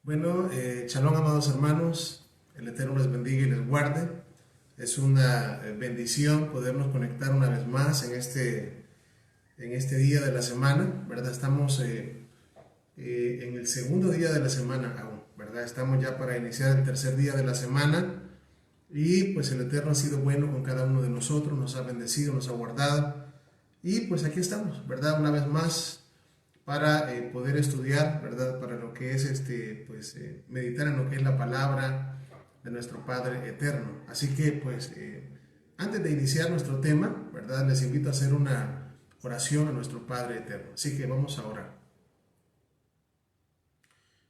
Bueno, shalom, amados hermanos, el Eterno les bendiga y les guarde. Es una bendición podernos conectar una vez más en este día de la semana, ¿verdad? Estamos en el segundo día de la semana aún, ¿verdad? Estamos ya para iniciar el tercer día de la semana y pues el Eterno ha sido bueno con cada uno de nosotros, nos ha bendecido, nos ha guardado y pues aquí estamos, ¿verdad? Una vez más para poder estudiar, ¿verdad? Para lo que es meditar en lo que es la palabra de nuestro Padre Eterno. Así que pues antes de iniciar nuestro tema, ¿verdad? Les invito a hacer una oración a nuestro Padre Eterno. Así que vamos a orar.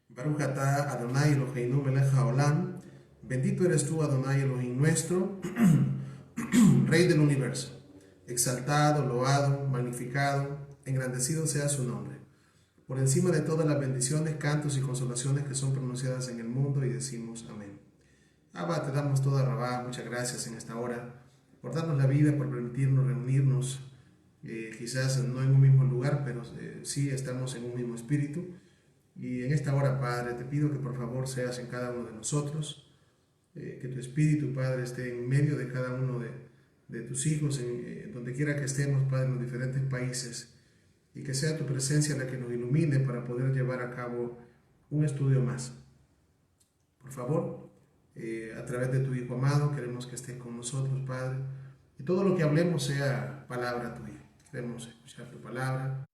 Baruch atah Adonai Eloheinu melech haolam. Bendito eres tú, Adonai Elohim nuestro, Rey del universo. Exaltado, loado, magnificado, engrandecido sea su nombre. Por encima de todas las bendiciones, cantos y consolaciones que son pronunciadas en el mundo, y decimos amén. Abba, te damos toda Rabá, muchas gracias en esta hora por darnos la vida, por permitirnos reunirnos, quizás no en un mismo lugar, pero sí estamos en un mismo espíritu. Y en esta hora, Padre, te pido que por favor seas en cada uno de nosotros, que tu espíritu, Padre, esté en medio de cada uno de tus hijos, donde quiera que estemos, Padre, en los diferentes países, y que sea tu presencia la que nos ilumine para poder llevar a cabo un estudio más. Por favor, a través de tu Hijo amado, queremos que estés con nosotros, Padre, y todo lo que hablemos sea palabra tuya. Queremos escuchar tu palabra,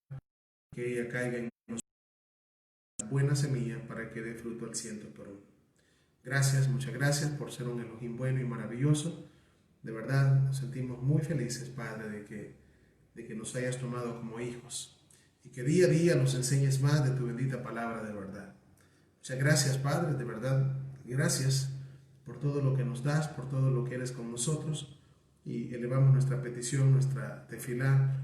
que ella caiga en nosotros, buena semilla para que dé fruto al 100%. Gracias, muchas gracias por ser un Elohim bueno y maravilloso. De verdad, nos sentimos muy felices, Padre, de que nos hayas tomado como hijos y que día a día nos enseñes más de tu bendita palabra de verdad. Muchas gracias, Padre, de verdad, gracias por todo lo que nos das, por todo lo que eres con nosotros, y elevamos nuestra petición, nuestra tefilá,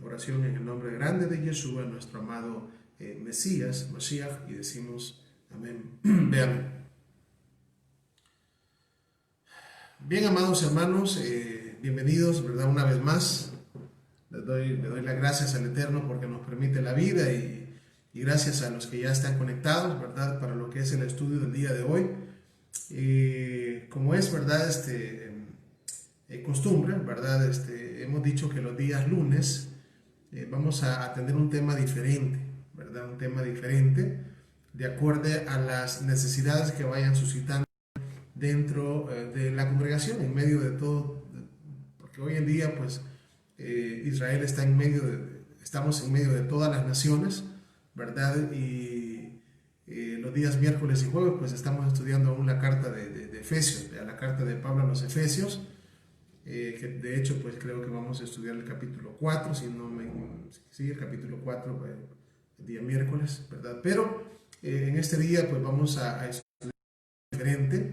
oración en el nombre grande de Yeshua, nuestro amado Mesías, Mashiach, y decimos amén. Vean. Bien, amados hermanos, bienvenidos, ¿verdad? Una vez más. Le doy las gracias al Eterno porque nos permite la vida, y gracias a los que ya están conectados, ¿verdad? Para lo que es el estudio del día de hoy. Como es, ¿verdad? Costumbre, ¿verdad? Hemos dicho que los días lunes vamos a tener un tema diferente, ¿verdad? Un tema diferente de acuerdo a las necesidades que vayan suscitando dentro de la congregación, en medio de todo, porque hoy en día, pues, Israel está estamos en medio de todas las naciones, ¿verdad? Y los días miércoles y jueves, pues estamos estudiando aún la carta de Efesios, la carta de Pablo a los Efesios, que de hecho, pues creo que vamos a estudiar el capítulo 4, sí, el capítulo 4, el día miércoles, ¿verdad? Pero en este día, pues vamos a estudiar diferente,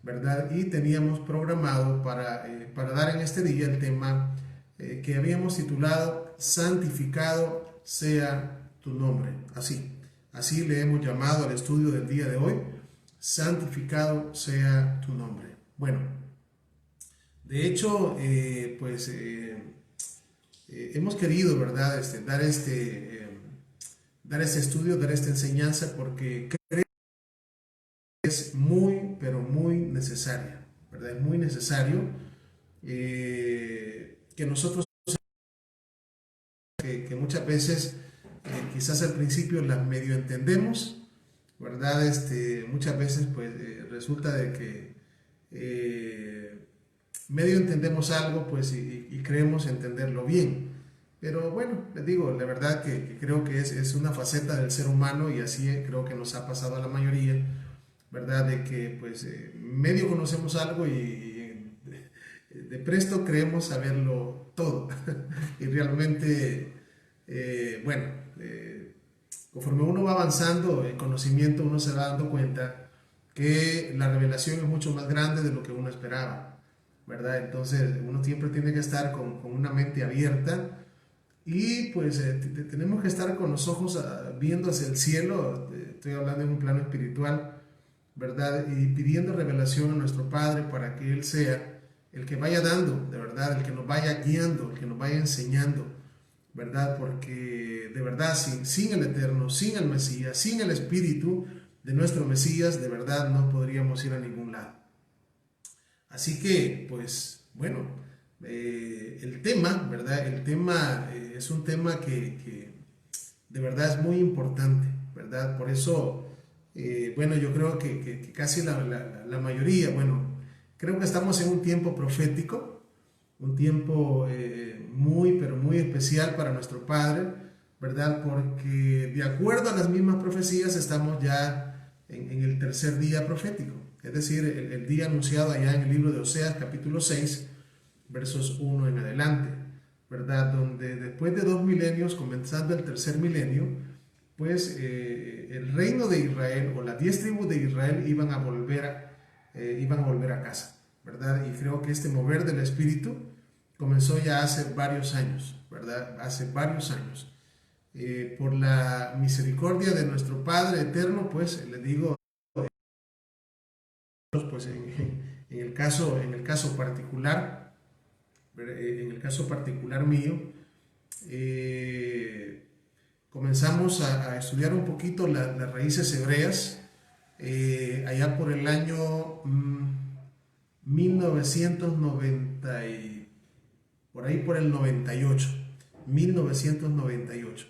¿verdad? Y teníamos programado para dar en este día el tema que habíamos titulado Santificado sea tu nombre. Así le hemos llamado al estudio del día de hoy, Santificado sea tu nombre. Bueno, de hecho, hemos querido, ¿verdad? Dar este estudio, dar esta enseñanza, porque creo que es muy, pero muy necesaria, ¿verdad? Es muy necesario que nosotros, que muchas veces quizás al principio las medio entendemos, ¿verdad? Muchas veces pues resulta de que medio entendemos algo, pues, y creemos entenderlo bien. Pero bueno, les digo, la verdad que creo que es una faceta del ser humano, y así creo que nos ha pasado a la mayoría, ¿verdad? De que pues medio conocemos algo y de presto creemos saberlo todo. Y realmente, bueno, conforme uno va avanzando en conocimiento, uno se va dando cuenta que la revelación es mucho más grande de lo que uno esperaba, ¿verdad? Entonces uno siempre tiene que estar con una mente abierta, y pues tenemos que estar con los ojos viendo hacia el cielo. Estoy hablando en un plano espiritual, ¿verdad? Y pidiendo revelación a nuestro Padre para que Él sea el que vaya dando, de verdad, el que nos vaya guiando, el que nos vaya enseñando, ¿verdad? Porque de verdad, sin el Eterno, sin el Mesías, sin el Espíritu, de nuestro Mesías, de verdad no podríamos ir a ningún lado. Así que, pues, bueno, el tema, ¿verdad? El tema es un tema que de verdad es muy importante, ¿verdad? Por eso, bueno, yo creo que casi la mayoría, bueno, creo que estamos en un tiempo profético, un tiempo muy, pero muy especial para nuestro Padre, ¿verdad? Porque de acuerdo a las mismas profecías estamos ya en el tercer día profético, es decir, el día anunciado allá en el libro de Oseas, capítulo 6, versos 1 en adelante, ¿verdad? Donde después de 2 milenios, comenzando el tercer milenio, pues el reino de Israel o las 10 tribus de Israel iban a volver a casa, ¿verdad? Y creo que este mover del Espíritu comenzó ya hace varios años, ¿verdad? Hace varios años. Por la misericordia de nuestro Padre eterno, pues le digo, pues en el caso particular, en el caso particular mío, comenzamos a estudiar un poquito las raíces hebreas allá por el año 1990, por ahí por el 98, 1998.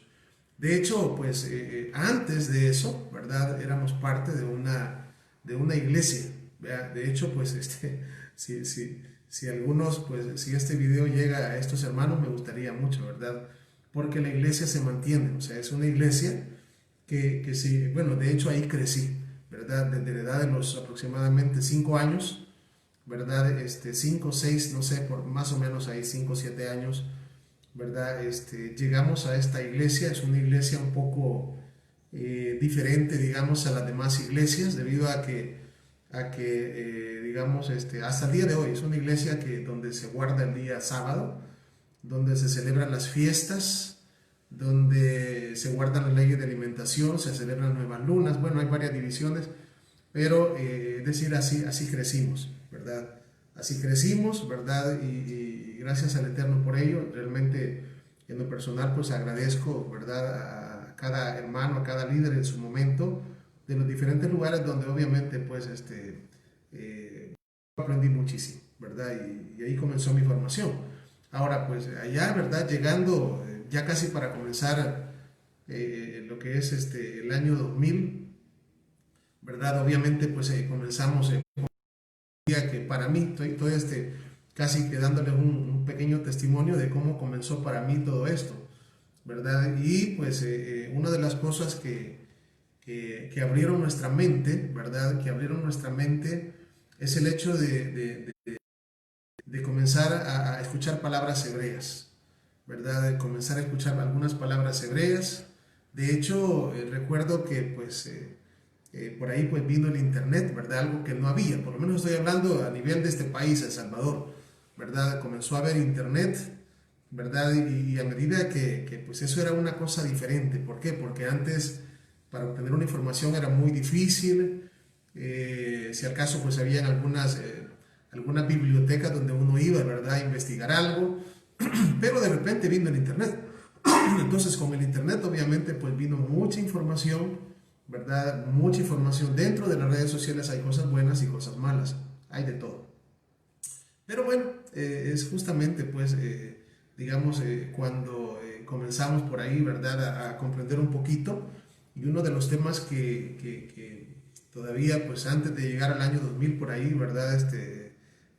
De hecho, pues antes de eso, ¿verdad? Éramos parte de una iglesia. ¿Verdad? De hecho, pues si algunos, pues si este video llega a estos hermanos, me gustaría mucho, ¿verdad? Porque la iglesia se mantiene, o sea, es una iglesia que sí, bueno, de hecho ahí crecí, ¿verdad? Desde la edad de los aproximadamente 5 años, ¿verdad? 5, 6, no sé, por más o menos ahí 5, 7 años, ¿verdad? Llegamos a esta iglesia, es una iglesia un poco diferente, digamos, a las demás iglesias, debido a que digamos, hasta el día de hoy es una iglesia donde se guarda el día sábado, donde se celebran las fiestas, donde se guardan las leyes de alimentación, se celebran nuevas lunas, bueno, hay varias divisiones, pero es decir, así crecimos, ¿verdad? Así crecimos, ¿verdad? Y gracias al Eterno por ello, realmente en lo personal pues agradezco, ¿verdad? A cada hermano, a cada líder en su momento, de los diferentes lugares donde obviamente pues aprendí muchísimo, ¿verdad? Y ahí comenzó mi formación. Ahora pues allá, ¿verdad? Llegando ya casi para comenzar lo que es el año 2000, ¿verdad? Obviamente pues comenzamos que para mí, estoy casi que dándoles un pequeño testimonio de cómo comenzó para mí todo esto, ¿verdad? Y pues una de las cosas que abrieron nuestra mente, ¿verdad? Que abrieron nuestra mente es el hecho de comenzar a escuchar palabras hebreas, ¿verdad? De comenzar a escuchar algunas palabras hebreas. De hecho, recuerdo que pues por ahí pues vino el internet, ¿verdad? Algo que no había, por lo menos estoy hablando a nivel de este país, El Salvador, ¿verdad? Comenzó a haber internet, ¿verdad? Y a medida que pues eso era una cosa diferente. ¿Por qué? Porque antes para obtener una información era muy difícil, si al caso pues habían algunas bibliotecas donde uno iba, ¿verdad? A investigar algo, pero de repente vino el internet. Entonces con el internet obviamente pues vino mucha información, ¿verdad? Mucha información. Dentro de las redes sociales hay cosas buenas y cosas malas, hay de todo. Pero bueno, es justamente pues, digamos, cuando comenzamos por ahí, ¿verdad? A comprender un poquito. Y uno de los temas que todavía pues antes de llegar al año 2000 por ahí, ¿verdad?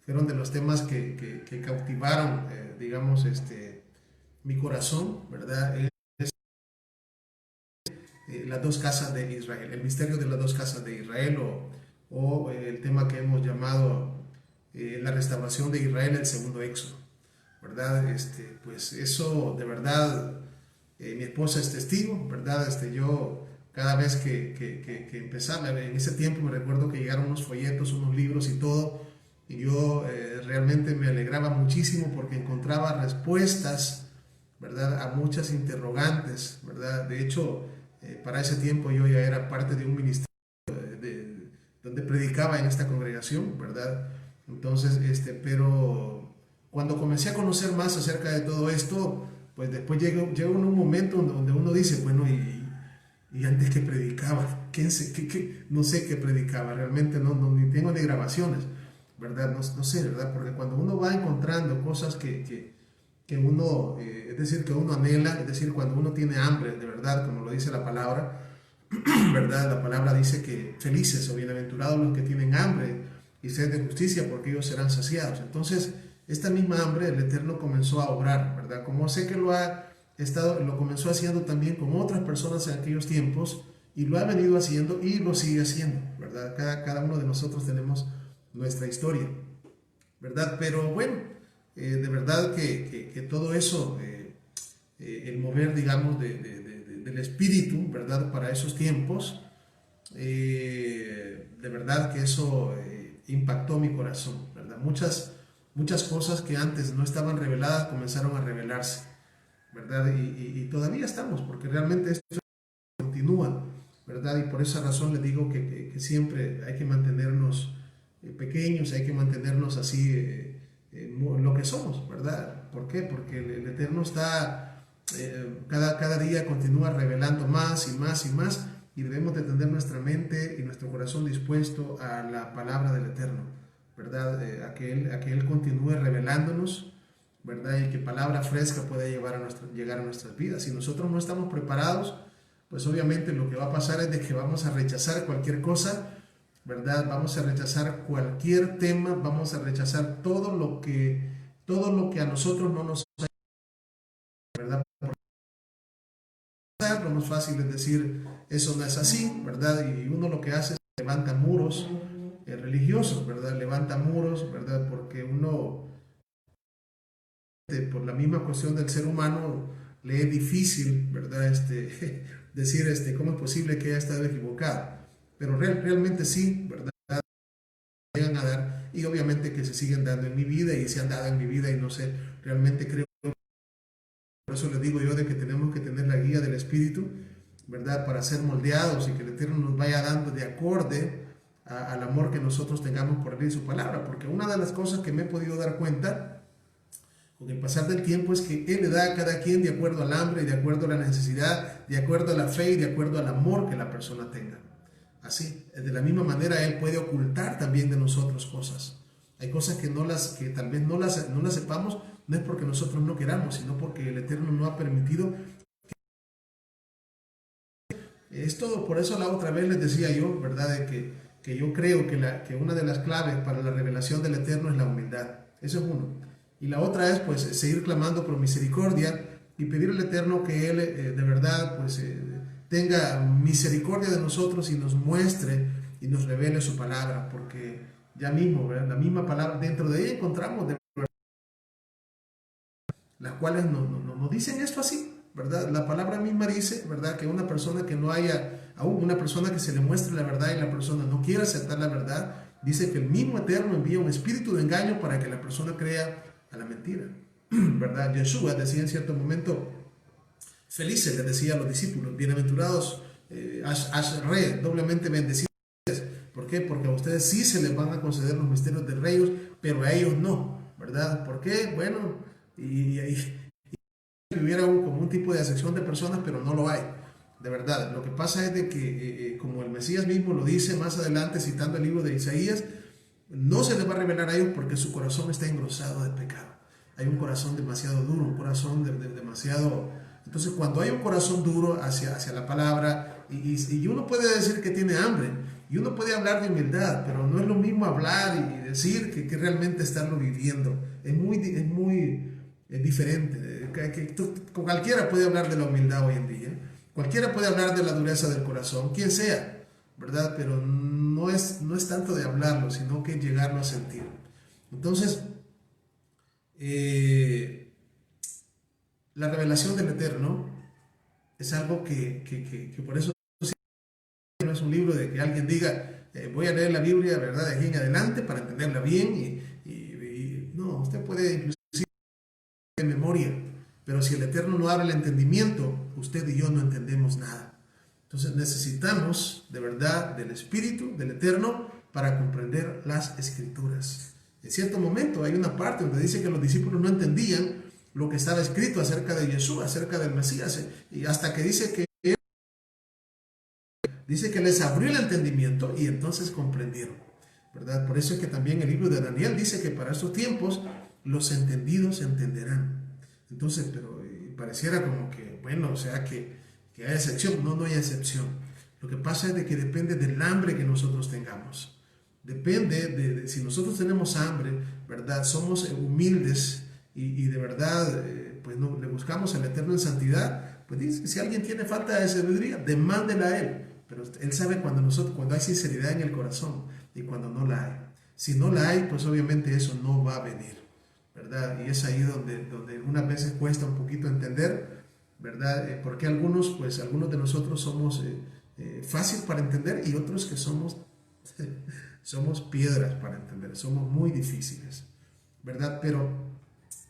Fueron de los temas que cautivaron, digamos, mi corazón, ¿verdad? Las dos casas de Israel, el misterio de las dos casas de Israel o el tema que hemos llamado la restauración de Israel, el segundo éxodo, ¿verdad? Pues eso de verdad, mi esposa es testigo, ¿verdad? Yo cada vez que empezaba, en ese tiempo me recuerdo que llegaron unos folletos, unos libros y todo, y yo realmente me alegraba muchísimo porque encontraba respuestas, ¿verdad? A muchas interrogantes, ¿verdad? De hecho, para ese tiempo yo ya era parte de un ministerio donde predicaba en esta congregación, ¿verdad? Entonces, pero cuando comencé a conocer más acerca de todo esto, pues después llega un momento donde uno dice, bueno, y antes que predicaba, no sé qué predicaba, realmente ni tengo ni grabaciones, ¿verdad? No sé, ¿verdad? Porque cuando uno va encontrando cosas que uno, es decir, que uno anhela, es decir, cuando uno tiene hambre, de verdad, como lo dice la palabra, ¿verdad? La palabra dice que felices o bienaventurados los que tienen hambre y sed de justicia, porque ellos serán saciados. Entonces, esta misma hambre el Eterno comenzó a obrar, ¿verdad? Como sé que lo comenzó haciendo también con otras personas en aquellos tiempos y lo ha venido haciendo y lo sigue haciendo, ¿verdad? Cada uno de nosotros tenemos nuestra historia, ¿verdad? Pero bueno, de verdad que todo eso, el mover, digamos, del espíritu, ¿verdad? Para esos tiempos, de verdad que eso impactó mi corazón, ¿verdad? Muchas cosas que antes no estaban reveladas comenzaron a revelarse, ¿verdad? Y todavía estamos, porque realmente esto continúa, ¿verdad? Y por esa razón le digo que siempre hay que mantenernos pequeños, hay que mantenernos así, lo que somos, ¿verdad? ¿Por qué? Porque el Eterno está, cada día continúa revelando más y más y más, y debemos de tener nuestra mente y nuestro corazón dispuesto a la palabra del Eterno, ¿verdad? A que Él continúe revelándonos, ¿verdad? Y que palabra fresca pueda llegar a nuestras vidas. Si nosotros no estamos preparados, pues obviamente lo que va a pasar es de que vamos a rechazar cualquier cosa, ¿verdad? Vamos a rechazar cualquier tema, vamos a rechazar todo lo que a nosotros no nos ayuda, ¿verdad? Lo más fácil es decir, eso no es así, ¿verdad? Y uno lo que hace es levanta muros religiosos, ¿verdad? Levanta muros, ¿verdad? Porque uno, por la misma cuestión del ser humano, le es difícil, ¿verdad? Decir, ¿cómo es posible que haya estado equivocado? Pero realmente sí, ¿verdad? Llegan a dar, y obviamente que se siguen dando en mi vida y se han dado en mi vida, y no sé, realmente creo, por eso les digo yo de que tenemos que tener la guía del Espíritu, ¿verdad? Para ser moldeados y que el Eterno nos vaya dando de acorde al amor que nosotros tengamos por Él y su palabra, porque una de las cosas que me he podido dar cuenta con el pasar del tiempo es que Él le da a cada quien de acuerdo al hambre, de acuerdo a la necesidad, de acuerdo a la fe y de acuerdo al amor que la persona tenga. Así, de la misma manera Él puede ocultar también de nosotros cosas. Hay cosas que tal vez no las sepamos, no es porque nosotros no queramos, sino porque el Eterno no ha permitido. Es todo, por eso la otra vez les decía yo, ¿verdad? Que yo creo que una de las claves para la revelación del Eterno es la humildad. Eso es uno. Y la otra es pues seguir clamando por misericordia y pedir al Eterno que Él de verdad pues tenga misericordia de nosotros y nos muestre y nos revele su palabra, porque ya mismo, ¿verdad? La misma palabra, dentro de ella encontramos las cuales nos dicen esto así, ¿verdad? La palabra misma dice, ¿verdad? Que una persona que no haya, aún una persona que se le muestre la verdad y la persona no quiera aceptar la verdad, dice que el mismo Eterno envía un espíritu de engaño para que la persona crea a la mentira, ¿verdad? Yeshua decía en cierto momento, felices, les decía a los discípulos, bienaventurados, Ashrei, doblemente bendecidos. ¿Por qué? Porque a ustedes sí se les van a conceder los misterios del reino, pero a ellos no, ¿verdad? ¿Por qué? Bueno, que hubiera como un tipo de acepción de personas, pero no lo hay, de verdad. Lo que pasa es de que, como el Mesías mismo lo dice más adelante, citando el libro de Isaías, no se les va a revelar a ellos porque su corazón está engrosado de pecado. Hay un corazón demasiado duro, un corazón demasiado... Entonces, cuando hay un corazón duro hacia la palabra, y uno puede decir que tiene hambre, y uno puede hablar de humildad, pero no es lo mismo hablar y decir que realmente estarlo viviendo. Es diferente. Cualquiera puede hablar de la humildad hoy en día. Cualquiera puede hablar de la dureza del corazón, quien sea, ¿verdad? Pero no es tanto de hablarlo, sino que llegarlo a sentir. Entonces, la revelación del Eterno es algo que por eso no es un libro de que alguien diga, voy a leer la Biblia, ¿verdad? De aquí en adelante para entenderla bien. No, usted puede inclusive de memoria, pero si el Eterno no abre el entendimiento, usted y yo no entendemos nada. Entonces necesitamos de verdad del Espíritu, del Eterno, para comprender las Escrituras. En cierto momento hay una parte donde dice que los discípulos no entendían lo que estaba escrito acerca de Jesús, acerca del Mesías, y hasta que dice que Dice que les abrió el entendimiento y entonces comprendieron, ¿verdad? Por eso es que también el libro de Daniel dice que para estos tiempos los entendidos entenderán. Entonces, pero pareciera como que, bueno, o sea, que hay excepción. No, no hay excepción. Lo que pasa es de que depende del hambre que nosotros tengamos. Depende de si nosotros tenemos hambre, ¿verdad? Somos humildes y de verdad, pues no, le buscamos al Eterno en santidad. Pues dice que si alguien tiene falta de sabiduría, demándela a Él. Pero Él sabe cuando hay sinceridad en el corazón y cuando no la hay. Si no la hay, pues obviamente eso no va a venir, ¿verdad? Y es ahí donde algunas veces cuesta un poquito entender, ¿verdad? Porque algunos de nosotros somos fácil para entender y otros que somos, somos piedras para entender, somos muy difíciles, ¿verdad? Pero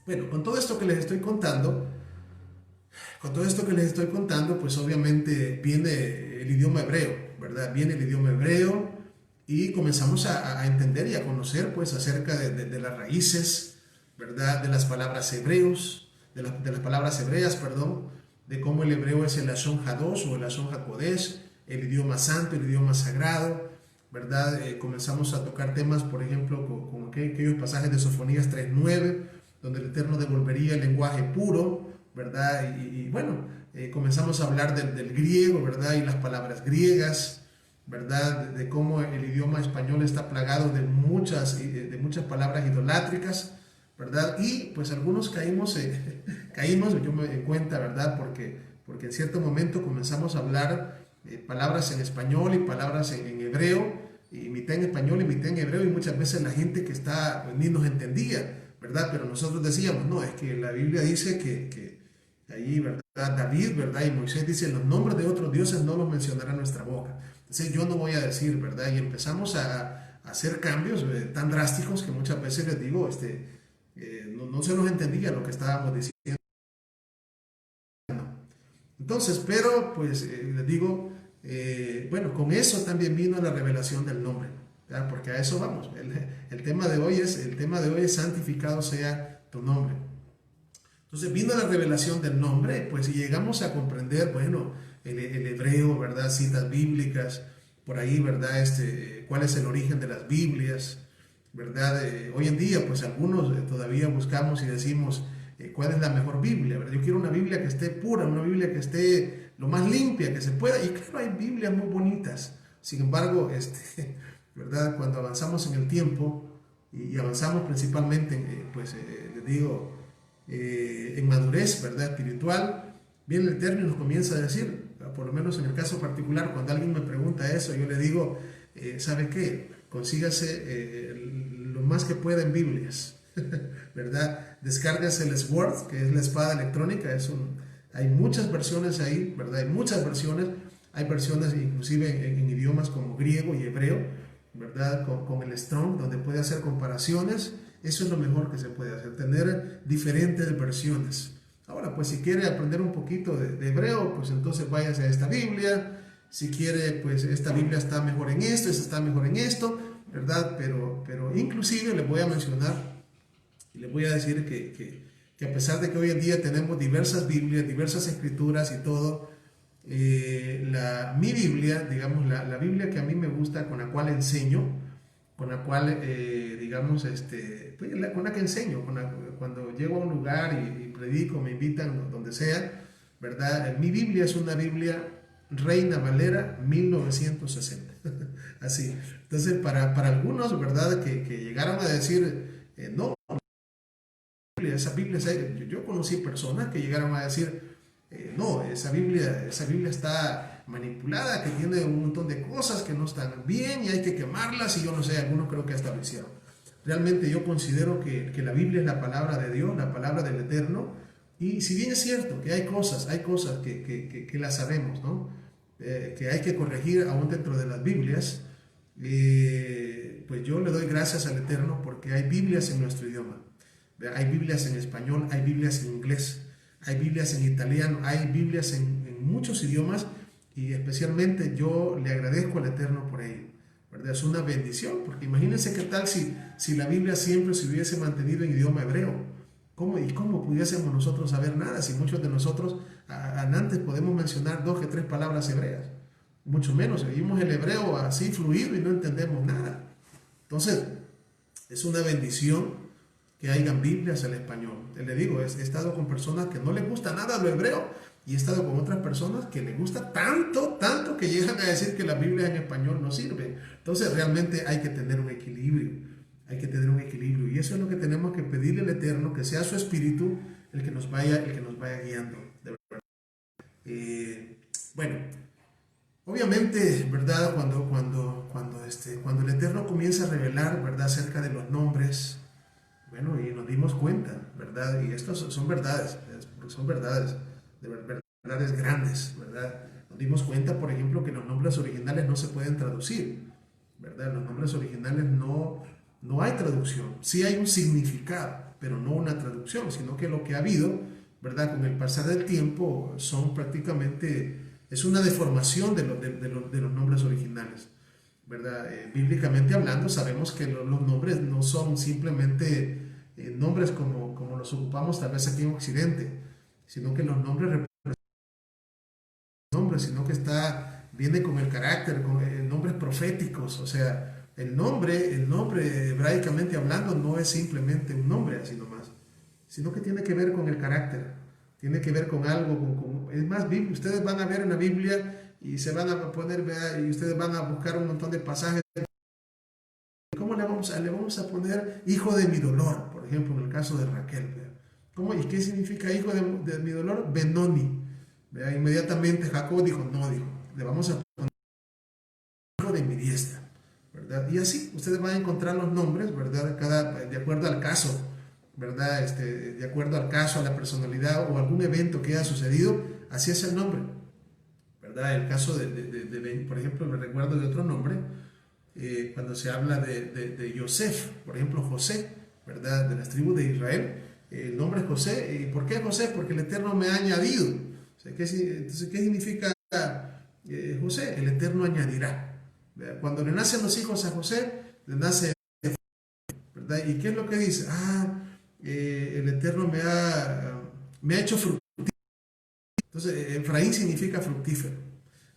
bueno, con todo esto que les estoy contando, pues obviamente viene el idioma hebreo, ¿verdad? Viene el idioma hebreo y comenzamos a entender y a conocer pues acerca de las raíces, ¿verdad? De las palabras hebreos, de las palabras hebreas, perdón, de cómo el hebreo es el Lashon Hadosh o el Lashon HaKodesh, el idioma santo, el idioma sagrado, ¿verdad? Comenzamos a tocar temas, por ejemplo, con aquellos pasajes de Sofonías 3:9, donde el Eterno devolvería el lenguaje puro, ¿verdad? Y bueno, comenzamos a hablar del griego, ¿verdad? Y las palabras griegas, ¿verdad? De cómo el idioma español está plagado de muchas palabras idolátricas, ¿verdad? Y pues algunos caímos, yo me di cuenta, ¿verdad? Porque en cierto momento comenzamos a hablar palabras en español y palabras en hebreo, y mitad en español y mitad en hebreo, y muchas veces la gente que está, pues, ni nos entendía, ¿verdad? Pero nosotros decíamos, no, es que la Biblia dice que ahí, ¿verdad? David, ¿verdad? Y Moisés dice, los nombres de otros dioses no los mencionará nuestra boca. Entonces yo no voy a decir, ¿verdad? Y empezamos a hacer cambios tan drásticos que muchas veces les digo, no se nos entendía lo que estábamos diciendo. Entonces, pero pues les digo, bueno, con eso también vino la revelación del nombre, ¿verdad? Porque a eso vamos. El tema de hoy es santificado sea tu nombre. Entonces vino la revelación del nombre, pues y llegamos a comprender, bueno, el hebreo, ¿verdad? Citas bíblicas, por ahí, ¿verdad? Cuál es el origen de las Biblias, ¿verdad? Hoy en día, pues algunos todavía buscamos y decimos, ¿cuál es la mejor Biblia? ¿Verdad? Yo quiero una Biblia que esté pura, una Biblia que esté lo más limpia que se pueda. Y claro, hay Biblias muy bonitas. Sin embargo, ¿verdad? Cuando avanzamos en el tiempo y avanzamos principalmente, les digo, en madurez, ¿verdad? Espiritual, viene el Eterno y nos comienza a decir, por lo menos en el caso particular, cuando alguien me pregunta eso, yo le digo, ¿sabe qué? Consígase lo más que pueda en Biblias, ¿verdad? Descárgase el Sword, que es la espada electrónica, hay muchas versiones ahí, ¿verdad? Hay versiones inclusive en idiomas como griego y hebreo, ¿verdad? Con el Strong, donde puede hacer comparaciones. Eso es lo mejor que se puede hacer, tener diferentes versiones. Ahora, pues si quiere aprender un poquito de hebreo, pues entonces váyase a esta Biblia. Si quiere, pues esta Biblia está mejor en esto, esta está mejor en esto, ¿verdad? Pero inclusive les voy a mencionar y les voy a decir que a pesar de que hoy en día tenemos diversas Biblias, diversas escrituras y todo, mi Biblia, digamos, la Biblia que a mí me gusta, con la cual enseño, con la cual, digamos, con la que enseño, cuando llego a un lugar y predico, me invitan, donde sea, ¿verdad? Mi Biblia es una Biblia Reina Valera 1960, así. Entonces, para algunos, ¿verdad? Que llegaron a decir, no, esa Biblia, yo conocí personas que llegaron a decir, no, esa Biblia está manipulada, que tiene un montón de cosas que no están bien y hay que quemarlas, y yo no sé, algunos creo que hasta lo hicieron. Realmente yo considero que la Biblia es la palabra de Dios, la palabra del Eterno, y si bien es cierto que hay cosas que las sabemos, ¿no? Que hay que corregir aún dentro de las Biblias, pues yo le doy gracias al Eterno porque hay Biblias en nuestro idioma. Hay Biblias en español, hay Biblias en inglés, hay Biblias en italiano, hay Biblias en muchos idiomas, y especialmente yo le agradezco al Eterno por ello, ¿verdad? Es una bendición, porque imagínense qué tal si la Biblia siempre se hubiese mantenido en idioma hebreo. ¿Cómo pudiésemos nosotros saber nada si muchos de nosotros antes podemos mencionar 2 que 3 palabras hebreas? mucho menos. Seguimos el hebreo así fluido y no entendemos nada. Entonces, es una bendición que hayan Biblias al español. Le digo, he estado con personas que no les gusta nada lo hebreo y he estado con otras personas que les gusta tanto, tanto que llegan a decir que la Biblia en español no sirve. Entonces, realmente hay que tener un equilibrio. Hay que tener un equilibrio y eso es lo que tenemos que pedirle al Eterno, que sea su Espíritu el que nos vaya guiando. De verdad. Bueno, obviamente, ¿verdad? Cuando el Eterno comienza a revelar, ¿verdad? Acerca de los nombres, bueno, y nos dimos cuenta, ¿verdad? Y estas son verdades, verdades grandes, ¿verdad? Nos dimos cuenta, por ejemplo, que los nombres originales no se pueden traducir, ¿verdad? Los nombres originales no hay traducción. Sí hay un significado, pero no una traducción, sino que lo que ha habido, ¿verdad? Con el pasar del tiempo son prácticamente, es una deformación de los nombres originales, ¿verdad? Bíblicamente hablando, sabemos que los nombres no son simplemente nombres como los ocupamos tal vez aquí en Occidente, sino que los nombres sino que viene con el carácter, con nombres proféticos, o sea, el nombre hebraicamente hablando no es simplemente un nombre así nomás, sino que tiene que ver con el carácter, tiene que ver con algo, es más, ustedes van a ver en la Biblia y se van a poner, y ustedes van a buscar un montón de pasajes. ¿Cómo le vamos a poner hijo de mi dolor? Por ejemplo, en el caso de Raquel. ¿Cómo? ¿Y qué significa hijo de mi dolor? Benoni. Inmediatamente Jacob dijo, le vamos a poner hijo de mi diestra, ¿verdad? Y así ustedes van a encontrar los nombres, ¿verdad? De acuerdo al caso, ¿verdad? De acuerdo al caso, a la personalidad o algún evento que haya sucedido, así es el nombre, ¿verdad? El caso por ejemplo, me recuerdo de otro nombre, cuando se habla de Yosef, por ejemplo, José, ¿verdad? De las tribus de Israel, el nombre es José. ¿Y por qué José? Porque el Eterno me ha añadido. O sea, entonces, ¿qué significa José? El Eterno añadirá. ¿Verdad? Cuando le nacen los hijos a José, le nace, ¿verdad? ¿Y qué es lo que dice? El Eterno me ha hecho fructífero. Entonces, Efraín significa fructífero.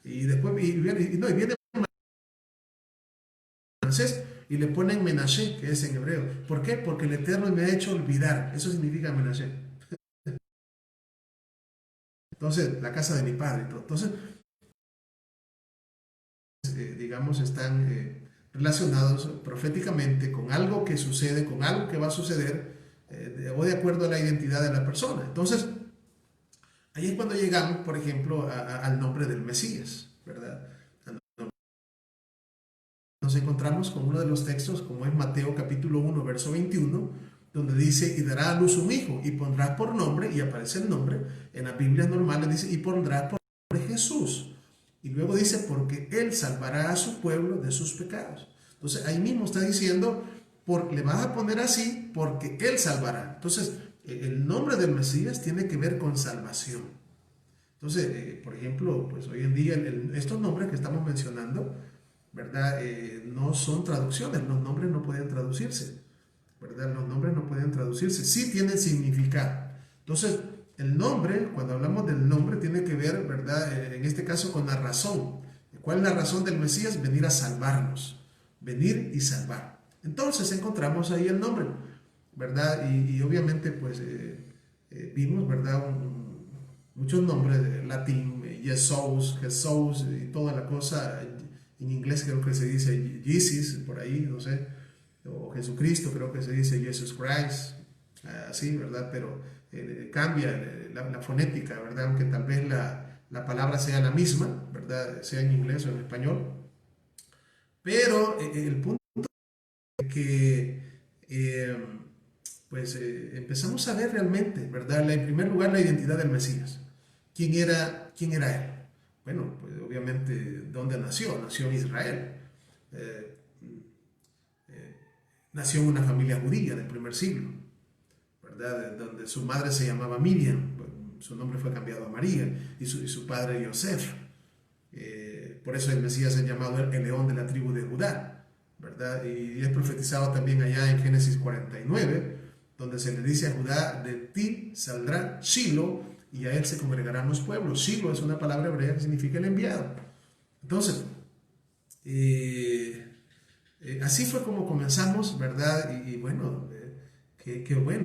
Y después, viene francés y le ponen Menashe, que es en hebreo. ¿Por qué? Porque el Eterno me ha hecho olvidar. Eso significa Menashe. Entonces, la casa de mi padre. Entonces, digamos, están relacionados proféticamente con algo que sucede, con algo que va a suceder, o de acuerdo a la identidad de la persona. Entonces, ahí es cuando llegamos, por ejemplo, al nombre del Mesías, ¿verdad? Nos encontramos con uno de los textos, como es Mateo capítulo 1, verso 21, donde dice, y dará a luz un hijo, y pondrás por nombre, y aparece el nombre, en las Biblias normales dice, y pondrás por nombre Jesús. Y luego dice, porque Él salvará a su pueblo de sus pecados. Entonces ahí mismo está diciendo, le vas a poner así, porque Él salvará. Entonces, el nombre del Mesías tiene que ver con salvación. Entonces, por ejemplo, pues hoy en día estos nombres que estamos mencionando, ¿verdad? No son traducciones, los nombres no pueden traducirse, ¿verdad? Los nombres no pueden traducirse, sí tienen significado. Entonces, el nombre, cuando hablamos del nombre, tiene que ver, ¿verdad? En este caso con la razón. ¿Cuál es la razón del Mesías? Venir a salvarnos, venir y salvar. Entonces encontramos ahí el nombre, ¿verdad? Y obviamente, pues, vimos, ¿verdad? Muchos nombres de latín, Jesús y toda la cosa. En inglés creo que se dice Jesus, por ahí, no sé, o Jesucristo, creo que se dice Jesus Christ, así, ¿verdad? Pero cambia la fonética, ¿verdad? Aunque tal vez la palabra sea la misma, ¿verdad? Sea en inglés o en español. Pero el punto es que pues empezamos a ver realmente, ¿verdad? En primer lugar, la identidad del Mesías. ¿Quién era él? Bueno, pues obviamente, ¿dónde nació? Nació en Israel. Eh, Nació en una familia judía del primer siglo, ¿verdad? Donde su madre se llamaba Miriam, su nombre fue cambiado a María, y su padre Yosef. Por eso el Mesías es llamado el león de la tribu de Judá, ¿verdad? Y es profetizado también allá en Génesis 49, donde se le dice a Judá, de ti saldrá Shilo, y a él se congregarán los pueblos. Shilo es una palabra hebrea que significa el enviado. Entonces, así fue como comenzamos, ¿verdad? Y bueno, qué bueno,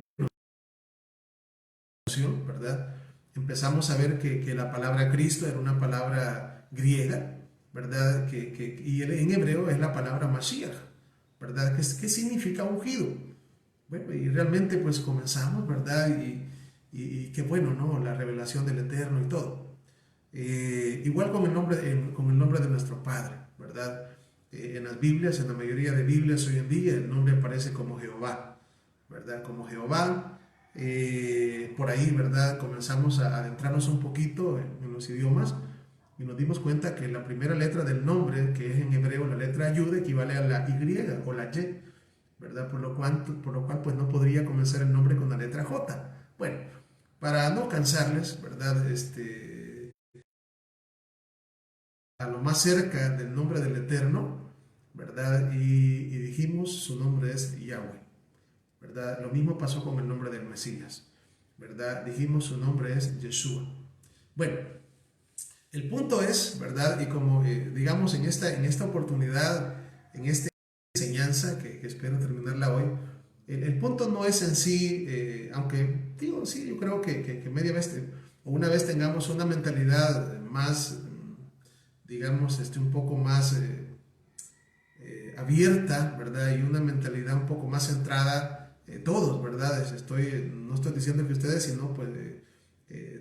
¿verdad? Empezamos a ver que la palabra Cristo era una palabra griega, ¿verdad? Y en hebreo es la palabra Mashiach, ¿verdad? ¿Qué significa ungido? Bueno, y realmente pues comenzamos, ¿verdad? Y qué bueno, ¿no? La revelación del Eterno y todo. Igual con el nombre de nuestro Padre, ¿verdad? En las Biblias, en la mayoría de Biblias hoy en día, el nombre aparece como Jehová, ¿verdad? Como Jehová. Por ahí, ¿verdad? Comenzamos a adentrarnos un poquito en los idiomas y nos dimos cuenta que la primera letra del nombre, que es en hebreo la letra Yud, equivale a la Y o la Y, ¿verdad? Por lo cual pues no podría comenzar el nombre con la letra J. Bueno, para no cansarles, ¿verdad? A lo más cerca del nombre del Eterno, ¿verdad? Y dijimos, su nombre es Yahweh, ¿verdad? Lo mismo pasó con el nombre del Mesías, ¿verdad? Dijimos, su nombre es Yeshua. Bueno, el punto es, ¿verdad? Y como digamos en esta oportunidad, en esta enseñanza que espero terminarla hoy, el punto no es en sí, aunque digo, sí, yo creo que media vez o una vez tengamos una mentalidad más, digamos, un poco más abierta, ¿verdad? Y una mentalidad un poco más centrada, todos, ¿verdad? No estoy diciendo que ustedes, sino pues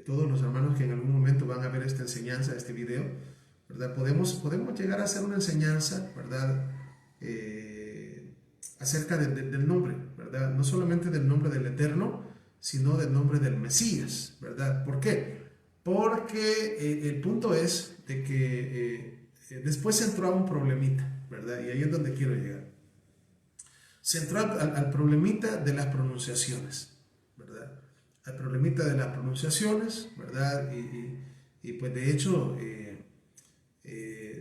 todos los hermanos que en algún momento van a ver esta enseñanza, este video, ¿verdad? Podemos llegar a hacer una enseñanza, ¿verdad? Acerca del nombre, ¿verdad? No solamente del nombre del Eterno, sino del nombre del Mesías, ¿verdad? ¿Por qué? Porque el punto es de que después se entró a un problemita, ¿verdad? Y ahí es donde quiero llegar. Se entró al problemita de las pronunciaciones, ¿verdad? Al problemita de las pronunciaciones, ¿verdad? Y pues de hecho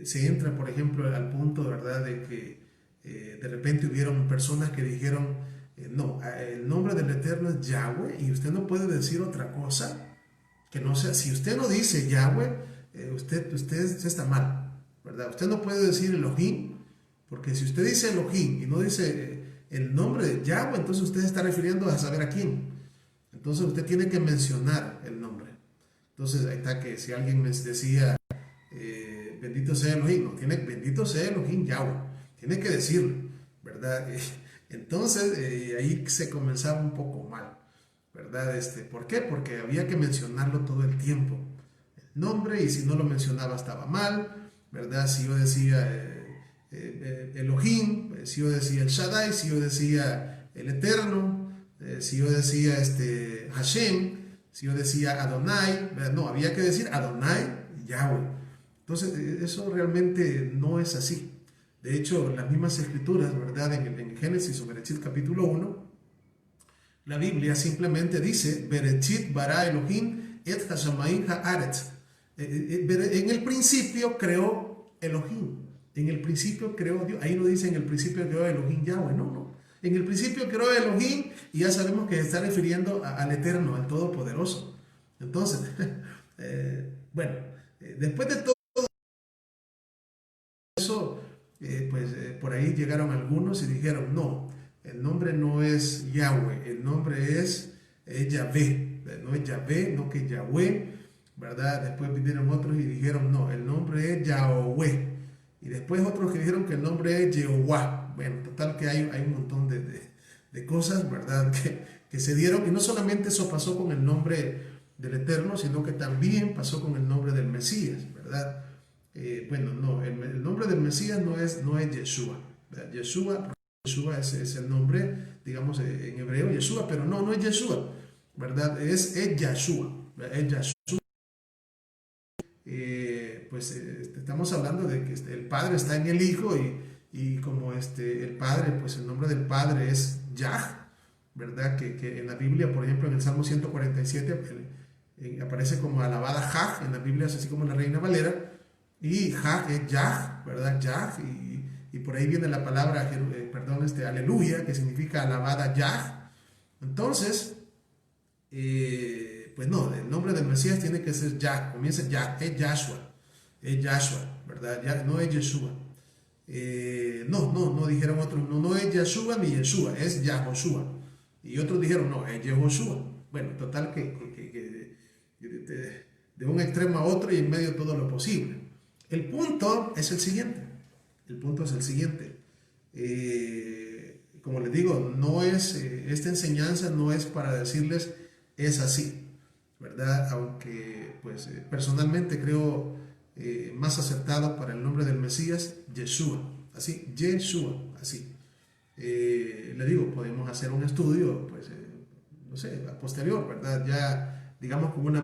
se entra, por ejemplo, al punto, ¿verdad? De que de repente hubieron personas que dijeron, no, el nombre del Eterno es Yahweh y usted no puede decir otra cosa que no sea, si usted no dice Yahweh, usted está mal, ¿verdad? Usted no puede decir Elohim, porque si usted dice Elohim y no dice el nombre de Yahweh, entonces usted se está refiriendo a saber a quién. Entonces usted tiene que mencionar el nombre. Entonces ahí está que si alguien me decía, bendito sea Elohim, no tiene, bendito sea Elohim Yahweh, tiene que decirlo, ¿verdad? Entonces ahí se comenzaba un poco mal, ¿verdad? ¿Por qué? Porque había que mencionarlo todo el tiempo, el nombre, y si no lo mencionaba estaba mal, ¿verdad? Si yo decía Elohim, si yo decía el Shaddai, si yo decía el Eterno, si yo decía Hashem, si yo decía Adonai, ¿verdad? No, había que decir Adonai y Yahweh. Entonces, eso realmente no es así. De hecho, las mismas escrituras, ¿verdad? En Génesis o Bereshit capítulo 1, la Biblia simplemente dice, Bereshit bara Elohim et hashamayim haaretz. En el principio creó Elohim. En el principio creó Dios. Ahí no dice en el principio creó Elohim Yahweh. No, no. En el principio creó Elohim y ya sabemos que se está refiriendo al Eterno, al Todopoderoso. Entonces, bueno, después de todo eso, por ahí llegaron algunos y dijeron, no, el nombre no es Yahweh, el nombre es Yahvé, no es Yahvé, no que Yahweh, ¿verdad? Después vinieron otros y dijeron, no, el nombre es Yahweh. Y después otros que dijeron que el nombre es Jehová. Bueno, total que hay un montón de cosas, ¿verdad? Que se dieron. Y no solamente eso pasó con el nombre del Eterno, sino que también pasó con el nombre del Mesías, ¿verdad? Bueno, no, el nombre del Mesías no es Yeshua. Yeshua es el nombre, digamos, en hebreo, Yeshua, pero no es Yeshua, ¿verdad? Es Yahshua, es Yahshua. Estamos hablando de que el Padre está en el Hijo y como el Padre, pues el nombre del Padre es Yah, ¿verdad? Que en la Biblia, por ejemplo, en el Salmo 147 aparece como alabada Jah, en la Biblia es así como la Reina Valera, y Jah es Yah, ¿verdad? Yah, y por ahí viene la palabra, aleluya, que significa alabada Yah. Entonces, pues no, el nombre del Mesías tiene que ser Yah, comienza Yah, es Yahshua. es Yahshua, ¿verdad? Ya, no es Yeshua. No dijeron otros, no es Yahshua ni Yeshua, es Yahoshua. Y otros dijeron, no, es Yehoshua. Bueno, total de un extremo a otro y en medio todo lo posible. El punto es el siguiente. El punto es el siguiente. Como les digo, no es, esta enseñanza no es para decirles es así, ¿verdad? Aunque pues personalmente creo más acertado para el nombre del Mesías, Yeshua, así, Yeshua, así. Le digo, podemos hacer un estudio, pues, no sé, a posterior, ¿verdad? Ya, digamos, con una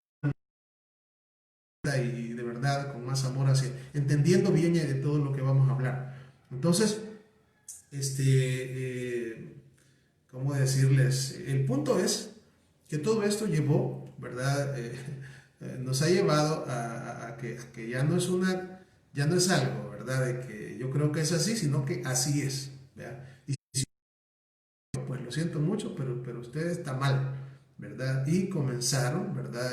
y de verdad, con más amor hacia, entendiendo bien de todo lo que vamos a hablar. Entonces, ¿cómo decirles? El punto es que todo esto llevó, ¿verdad? Nos ha llevado a que ya no es ya no es algo, ¿verdad? De que yo creo que es así, sino que así es, ¿verdad? Y si pues lo siento mucho, pero usted está mal, ¿verdad? Y comenzaron, ¿verdad?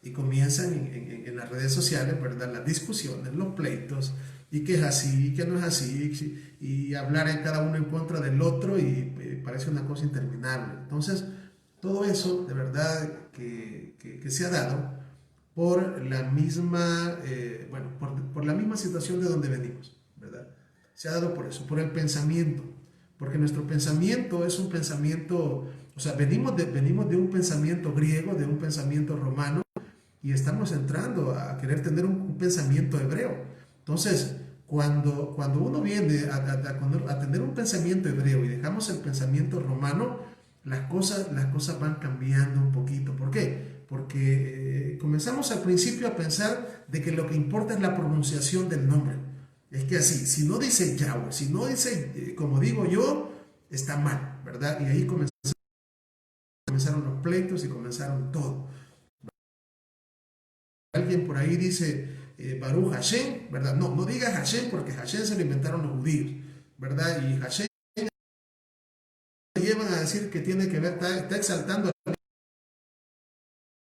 Y comienzan en las redes sociales, ¿verdad? Las discusiones, los pleitos, y que es así, y que no es así, y hablar en cada uno en contra del otro, y parece una cosa interminable. Entonces, todo eso, de verdad, que se ha dado por la misma, bueno, por la misma situación de donde venimos, ¿verdad? Se ha dado por eso, por el pensamiento, porque nuestro pensamiento es un pensamiento, o sea, venimos de un pensamiento griego, de un pensamiento romano, y estamos entrando a querer tener un pensamiento hebreo. Entonces, cuando uno viene a tener un pensamiento hebreo y dejamos el pensamiento romano, las cosas van cambiando un poquito. ¿Por qué? Porque comenzamos al principio a pensar de que lo que importa es la pronunciación del nombre. Es que así, si no dice Yahweh, si no dice, como digo yo, está mal, ¿verdad? Y ahí comenzaron los pleitos y comenzaron todo. Alguien por ahí dice Baruch Hashem, ¿verdad? No digas Hashem porque Hashem se lo inventaron los judíos, ¿verdad? Y Hashem llevan a decir que tiene que ver, está exaltando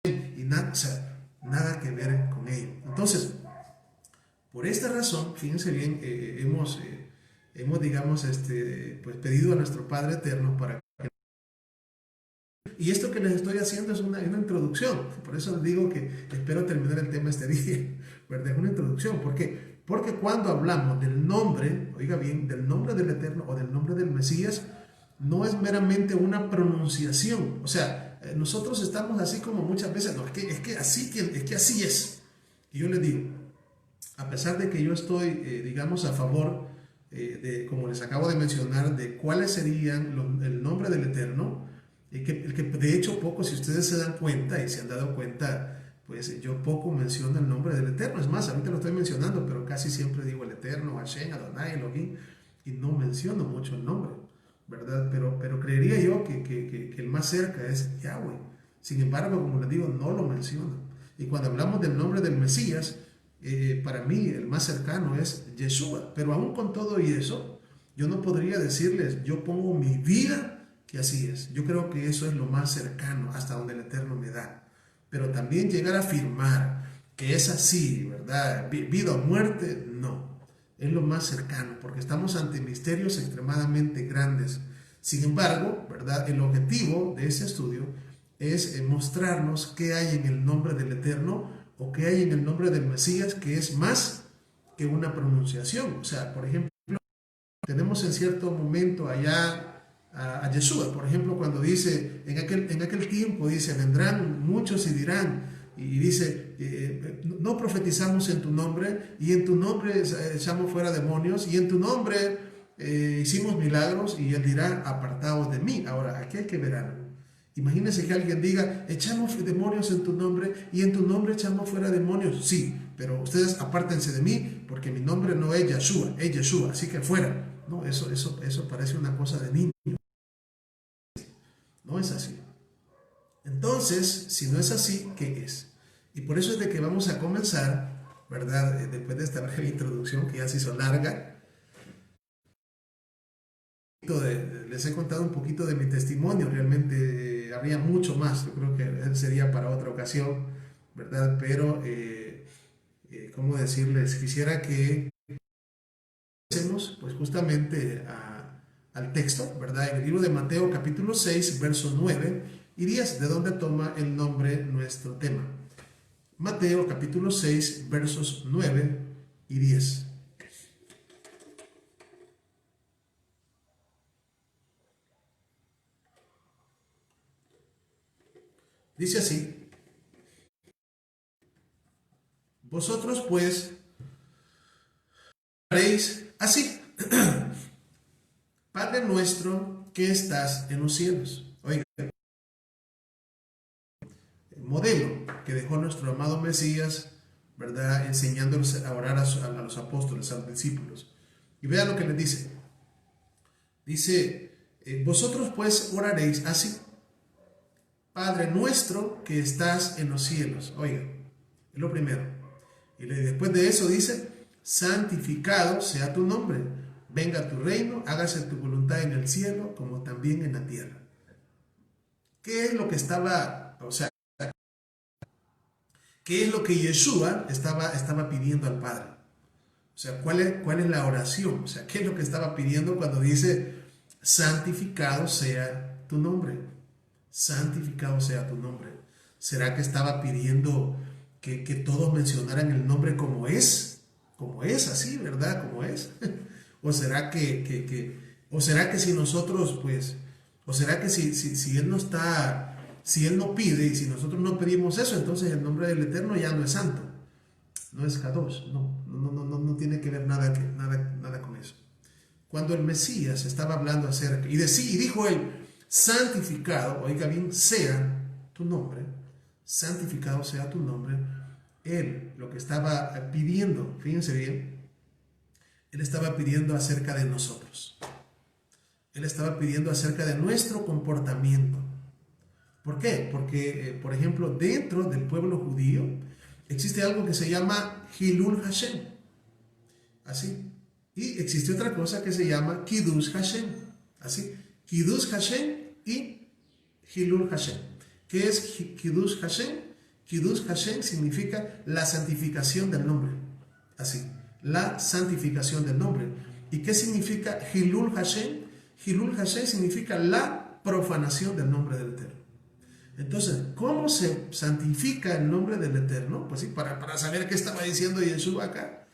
y nada, o sea, nada que ver con ello. Entonces, por esta razón, fíjense bien, hemos, digamos, pues pedido a nuestro Padre Eterno para que... Y esto que les estoy haciendo es una introducción, por eso les digo que espero terminar el tema este día, ¿verdad? Es una introducción, ¿por qué? Porque cuando hablamos del nombre, oiga bien, del nombre del Eterno o del nombre del Mesías, no es meramente una pronunciación, o sea, nosotros estamos así como muchas veces, no, es que así es. Y yo les digo, a pesar de que yo estoy, digamos, a favor como les acabo de mencionar, de cuáles serían el nombre del Eterno, el que de hecho poco, si ustedes se dan cuenta y se han dado cuenta, pues yo poco menciono el nombre del Eterno. Es más, ahorita lo estoy mencionando, pero casi siempre digo el Eterno, Hashem, Adonai, Elohim, y no menciono mucho el nombre, ¿verdad? Pero creería yo que el más cerca es Yahweh. Sin embargo, como les digo, no lo menciono. Y cuando hablamos del nombre del Mesías, para mí el más cercano es Yeshua. Pero aún con todo y eso, yo no podría decirles, yo pongo mi vida que así es. Yo creo que eso es lo más cercano hasta donde el Eterno me da. Pero también llegar a afirmar que es así, ¿verdad? Vida o muerte, no. Es lo más cercano, porque estamos ante misterios extremadamente grandes. Sin embargo, ¿verdad? El objetivo de ese estudio es mostrarnos qué hay en el nombre del Eterno o qué hay en el nombre del Mesías que es más que una pronunciación. O sea, por ejemplo, tenemos en cierto momento allá a Yeshua, por ejemplo, cuando dice, en aquel tiempo dice, vendrán muchos y dirán, y dice, no profetizamos en tu nombre, y en tu nombre echamos fuera demonios, y en tu nombre hicimos milagros, y él dirá, apartaos de mí. Ahora, aquí hay que ver algo. Imagínense que alguien diga, echamos demonios en tu nombre, y en tu nombre echamos fuera demonios. Sí, pero ustedes apártense de mí, porque mi nombre no es Yeshua, es Yeshua, así que fuera. No, eso parece una cosa de niño. No es así. Entonces, si no es así, ¿qué es? Y por eso es de que vamos a comenzar, ¿verdad? Después de esta breve introducción que ya se hizo larga, les he contado un poquito de mi testimonio, realmente habría mucho más, yo creo que sería para otra ocasión, ¿verdad? Pero ¿cómo decirles? Quisiera que hacemos pues justamente al texto, ¿verdad? En el libro de Mateo capítulo 6, verso 9 y 10, de donde toma el nombre nuestro tema. Mateo capítulo 6, versos 9 y 10. Dice así: vosotros pues haréis así. Padre nuestro que estás en los cielos. Oiga, el modelo que dejó nuestro amado Mesías, ¿verdad? Enseñándoles a orar a los apóstoles, a los discípulos. Y vea lo que les dice. Dice, vosotros pues oraréis así. Padre nuestro que estás en los cielos. Oiga, es lo primero. Y después de eso dice, santificado sea tu nombre. Venga tu reino, hágase tu voluntad en el cielo como también en la tierra. ¿Qué es lo que estaba, o sea, qué es lo que Yeshua estaba pidiendo al Padre? O sea, ¿cuál es la oración? O sea, ¿qué es lo que estaba pidiendo cuando dice, santificado sea tu nombre? Santificado sea tu nombre. ¿Será que estaba pidiendo que todos mencionaran el nombre como es? Como es, así, ¿verdad? Como es. ¿O será o será que si nosotros, pues, o será que si Él no está, si Él no pide y si nosotros no pedimos eso, entonces el nombre del Eterno ya no es santo, no es Kadosh, no tiene que ver nada con eso. Cuando el Mesías estaba hablando acerca, y dijo él, santificado, oiga bien, sea tu nombre, santificado sea tu nombre, él lo que estaba pidiendo, fíjense bien, él estaba pidiendo acerca de nosotros. Él estaba pidiendo acerca de nuestro comportamiento. ¿Por qué? Porque, por ejemplo, dentro del pueblo judío existe algo que se llama Hilul Hashem. Así. Y existe otra cosa que se llama Kiddush Hashem. Así. Kiddush Hashem y Hilul Hashem. ¿Qué es Kiddush Hashem? Kiddush Hashem significa la santificación del nombre. Así. La santificación del nombre. ¿Y qué significa Hilul Hashem? Hilul Hashem significa la profanación del nombre del Eterno. Entonces, ¿cómo se santifica el nombre del Eterno? Pues sí, para saber qué estaba diciendo Yeshua acá.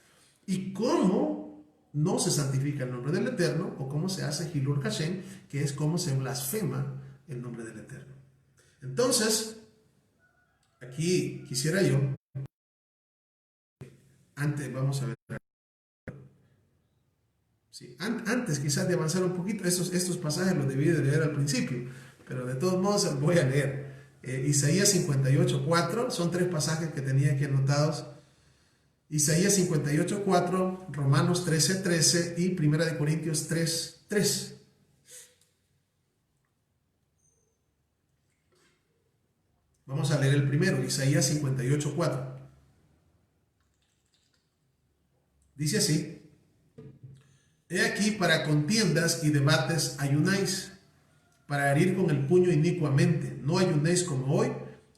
¿Y cómo no se santifica el nombre del Eterno? O cómo se hace Hilul Hashem, que es cómo se blasfema el nombre del Eterno. Entonces, aquí quisiera yo, antes, vamos a ver, sí, antes quizás de avanzar un poquito, estos pasajes los debí de leer al principio, pero de todos modos los voy a leer. Isaías 58:4, son 3 pasajes que tenía aquí anotados. Isaías 58:4, Romanos 13:13 y 1 Corintios 3:3. Vamos a leer el primero, Isaías 58:4. Dice así: he aquí para contiendas y debates ayunáis, para herir con el puño inicuamente. No ayunéis como hoy,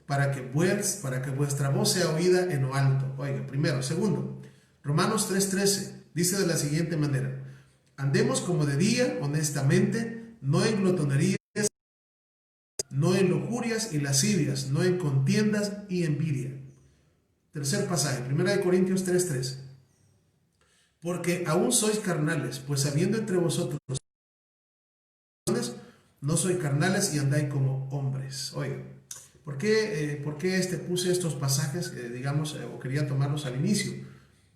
para que vuestra voz sea oída en lo alto. Oiga, primero. Segundo, Romanos 3:13 dice de la siguiente manera: andemos como de día, honestamente, no en glotonerías, no en lujurias y lascivias, no en contiendas y envidia. Tercer pasaje, 1 Corintios 3:3. Porque aún sois carnales, pues habiendo entre vosotros no sois carnales y andáis como hombres. Oiga, ¿por qué puse estos pasajes, o quería tomarlos al inicio?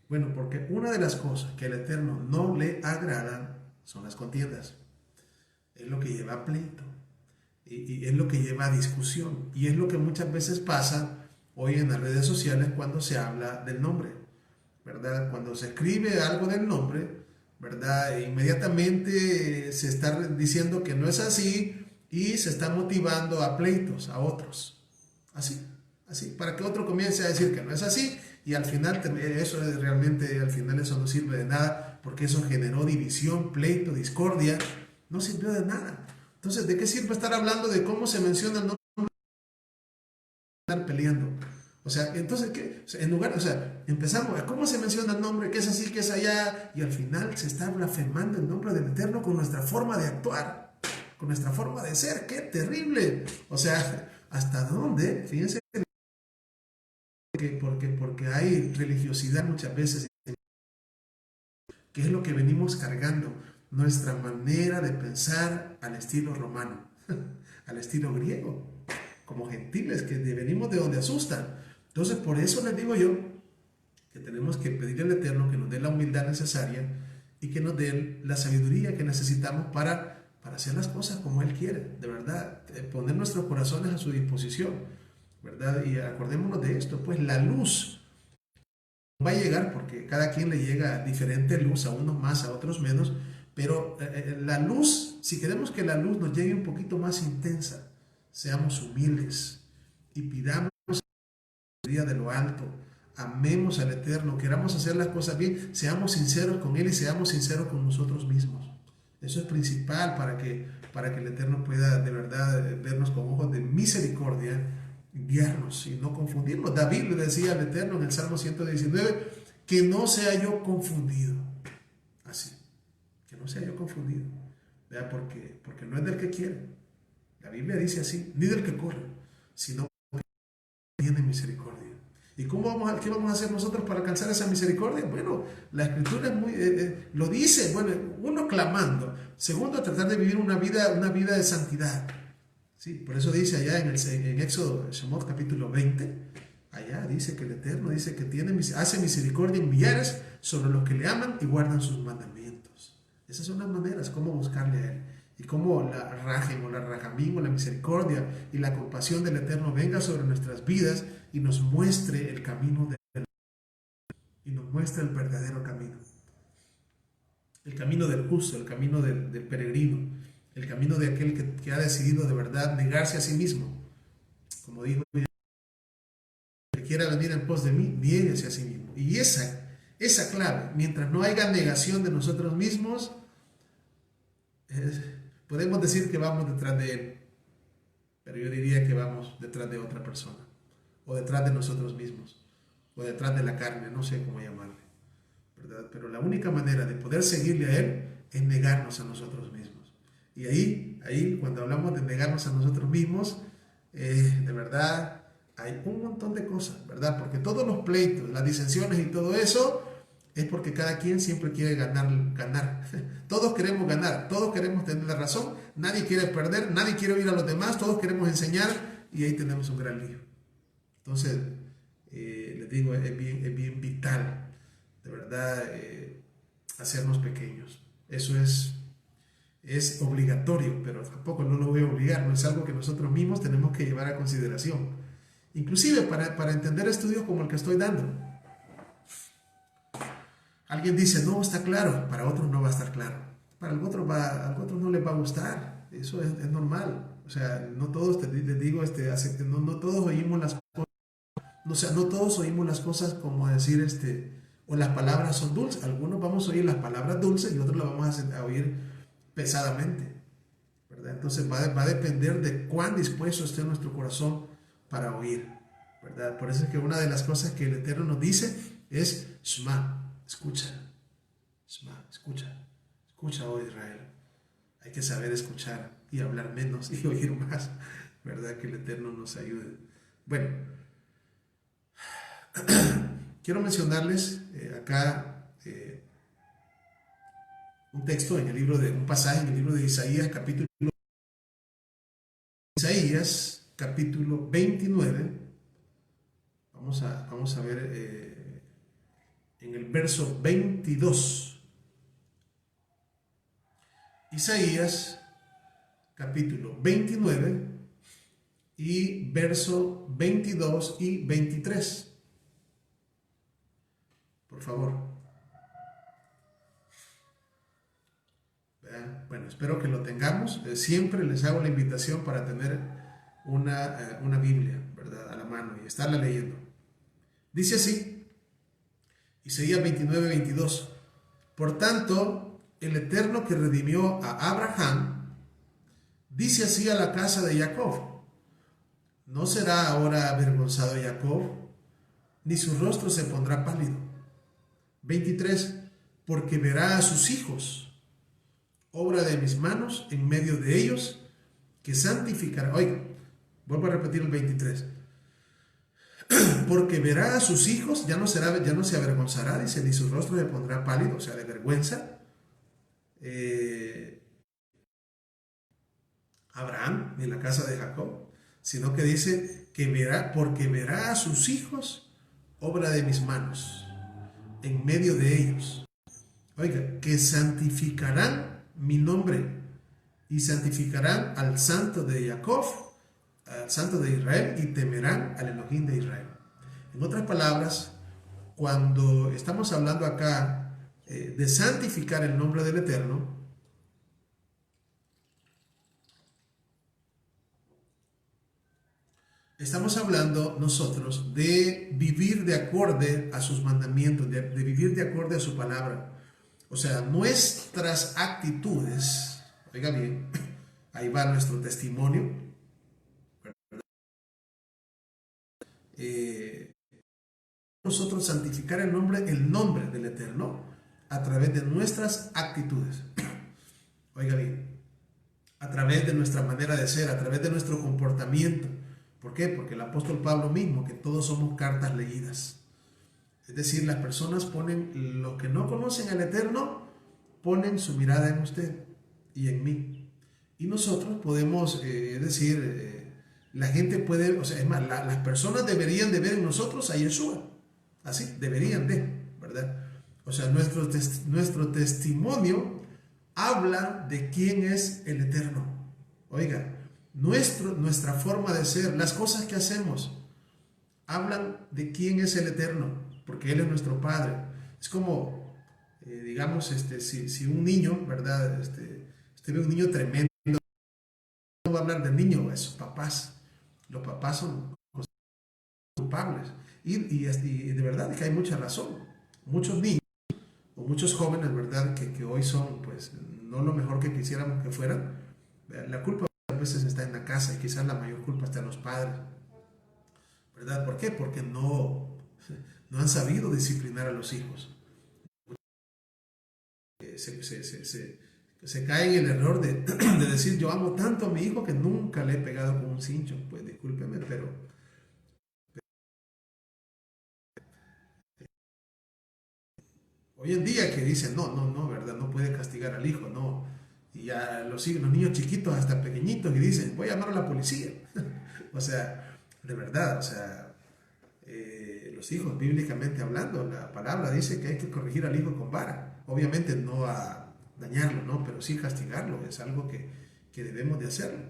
Bueno, porque una de las cosas que al Eterno no le agrada son las contiendas. Es lo que lleva a pleito. Y es lo que lleva a discusión. Y es lo que muchas veces pasa hoy en las redes sociales cuando se habla del nombre, ¿verdad? Cuando se escribe algo del nombre, ¿verdad? Inmediatamente se está diciendo que no es así y se está motivando a pleitos a otros. Así, para que otro comience a decir que no es así y al final eso no sirve de nada porque eso generó división, pleito, discordia, no sirvió de nada. Entonces, ¿de qué sirve estar hablando de cómo se menciona el nombre? Estar peleando. O O sea, entonces, ¿qué? O sea, en lugar, o sea, empezamos, ¿cómo se menciona el nombre? ¿Qué es así? ¿Qué es allá? Y al final se está blasfemando el nombre del Eterno con nuestra forma de actuar, con nuestra forma de ser. ¡Qué terrible! O sea, ¿hasta dónde? Fíjense porque hay religiosidad muchas veces, que es lo que venimos cargando, nuestra manera de pensar al estilo romano, al estilo griego, como gentiles que venimos de donde asustan. Entonces, por eso les digo yo que tenemos que pedirle al Eterno que nos dé la humildad necesaria y que nos dé la sabiduría que necesitamos para hacer las cosas como Él quiere, de verdad, poner nuestros corazones a su disposición, ¿verdad? Y acordémonos de esto, pues la luz va a llegar porque cada quien le llega diferente luz, a unos más, a otros menos, pero la luz, si queremos que la luz nos llegue un poquito más intensa, seamos humildes y pidamos sabiduría de lo alto, amemos al Eterno, queramos hacer las cosas bien, seamos sinceros con Él y seamos sinceros con nosotros mismos. Eso es principal para que el Eterno pueda de verdad vernos con ojos de misericordia, guiarnos y no confundirnos. David le decía al Eterno en el Salmo 119, que no sea yo confundido. Así, que no sea yo confundido. ¿Verdad? Porque no es del que quiere. La Biblia dice así, ni del que corre, sino que tiene misericordia. ¿Y qué vamos a hacer nosotros para alcanzar esa misericordia? Bueno, la Escritura es lo dice, bueno, uno clamando, segundo tratar de vivir una vida de santidad. Sí, por eso dice allá en Éxodo, Shemot capítulo 20, allá dice que el Eterno dice que hace misericordia en millares sobre los que le aman y guardan sus mandamientos. Esas son las maneras, cómo buscarle a Él. Y cómo la rajem o la rajamim o la misericordia y la compasión del Eterno venga sobre nuestras vidas y nos muestre el camino y nos muestre el verdadero camino. El camino del justo, el camino del peregrino, el camino de aquel que ha decidido de verdad negarse a sí mismo. Como dijo, el que quiera venir en pos de mí, niéguese a sí mismo. Y esa clave, mientras no haya negación de nosotros mismos, podemos decir que vamos detrás de Él, pero yo diría que vamos detrás de otra persona, o detrás de nosotros mismos, o detrás de la carne, no sé cómo llamarle, ¿verdad? Pero la única manera de poder seguirle a Él es negarnos a nosotros mismos. Y ahí cuando hablamos de negarnos a nosotros mismos, de verdad hay un montón de cosas, ¿verdad? Porque todos los pleitos, las disensiones y todo eso es porque cada quien siempre quiere ganar. Todos queremos ganar, todos queremos tener la razón, nadie quiere perder, nadie quiere oír a los demás, todos queremos enseñar y ahí tenemos un gran lío. Entonces, les digo, es bien vital, de verdad, hacernos pequeños. Eso es obligatorio, pero tampoco no lo voy a obligar, no es algo que nosotros mismos tenemos que llevar a consideración. Inclusive para entender estudios como el que estoy dando. Alguien dice, no, está claro, para otros no va a estar claro. Para otros no les va a gustar. Eso es normal. O sea, no todos, les digo, no todos oímos las cosas. O sea, no todos oímos las cosas como decir, o las palabras son dulces. Algunos vamos a oír las palabras dulces y otros las vamos a oír pesadamente, ¿verdad? Entonces va a depender de cuán dispuesto esté nuestro corazón para oír, ¿verdad? Por eso es que una de las cosas que el Eterno nos dice es Shema. Escucha, oh Israel. Hay que saber escuchar y hablar menos y oír más, ¿verdad? Que el Eterno nos ayude. Bueno, quiero mencionarles acá un texto un pasaje en el libro de Isaías, capítulo 29. Vamos a ver en el verso 22. Isaías capítulo 29 y verso 22 y 23. Por favor. Bueno, espero que lo tengamos. Siempre les hago la invitación para tener una Biblia, ¿verdad?, a la mano y estarla leyendo. Dice así, Isaías 29, 22. Por tanto, el Eterno que redimió a Abraham, dice así a la casa de Jacob: ¿no será ahora avergonzado Jacob ni su rostro se pondrá pálido. 23. Porque verá a sus hijos, obra de mis manos, en medio de ellos, que santificará. Oiga, vuelvo a repetir el 23. Porque verá a sus hijos, ya no se avergonzará, dice, ni su rostro se pondrá pálido, o sea, de vergüenza. Abraham, ni la casa de Jacob, sino que dice que verá, porque verá a sus hijos, obra de mis manos, en medio de ellos. Oiga, que santificarán mi nombre y santificarán al santo de Jacob, al santo de Israel, y temerán al Elohim de Israel. En otras palabras, cuando estamos hablando acá de santificar el nombre del Eterno, estamos hablando nosotros de vivir de acorde a sus mandamientos, de vivir de acorde a su palabra. O sea, nuestras actitudes, oiga bien, ahí va nuestro testimonio. Nosotros santificar el nombre del Eterno a través de nuestras actitudes. Oiga bien, a través de nuestra manera de ser, a través de nuestro comportamiento. ¿Por qué? Porque el apóstol Pablo mismo, que todos somos cartas leídas. Es decir, las personas ponen, los que no conocen al Eterno, ponen su mirada en usted y en mí. Y nosotros podemos decir, la gente puede, o sea, es más, las personas deberían de ver en nosotros a Yeshua. Así, deberían de, ¿verdad? O sea, nuestro testimonio habla de quién es el Eterno. Oiga, nuestra forma de ser, las cosas que hacemos, hablan de quién es el Eterno, porque Él es nuestro Padre. Es como, digamos, si un niño, ¿verdad? Usted ve un niño tremendo, no va a hablar del niño, es sus papás. Los papás son culpables. Y de verdad que hay mucha razón. Muchos niños o muchos jóvenes, ¿verdad? Que hoy son, pues, no lo mejor que quisiéramos que fueran. La culpa a veces está en la casa y quizás la mayor culpa está en los padres, ¿verdad? ¿Por qué? Porque no han sabido disciplinar a los hijos. Se cae en el error de decir, yo amo tanto a mi hijo que nunca le he pegado con un cincho. Pues discúlpeme, pero hoy en día que dicen, no, ¿verdad? No puede castigar al hijo, no. Y a los niños chiquitos, hasta pequeñitos, y dicen, voy a llamar a la policía. O sea, de verdad, o sea, los hijos, bíblicamente hablando, la palabra dice que hay que corregir al hijo con vara. Obviamente no a dañarlo, ¿no? Pero sí castigarlo, es algo que debemos de hacerlo.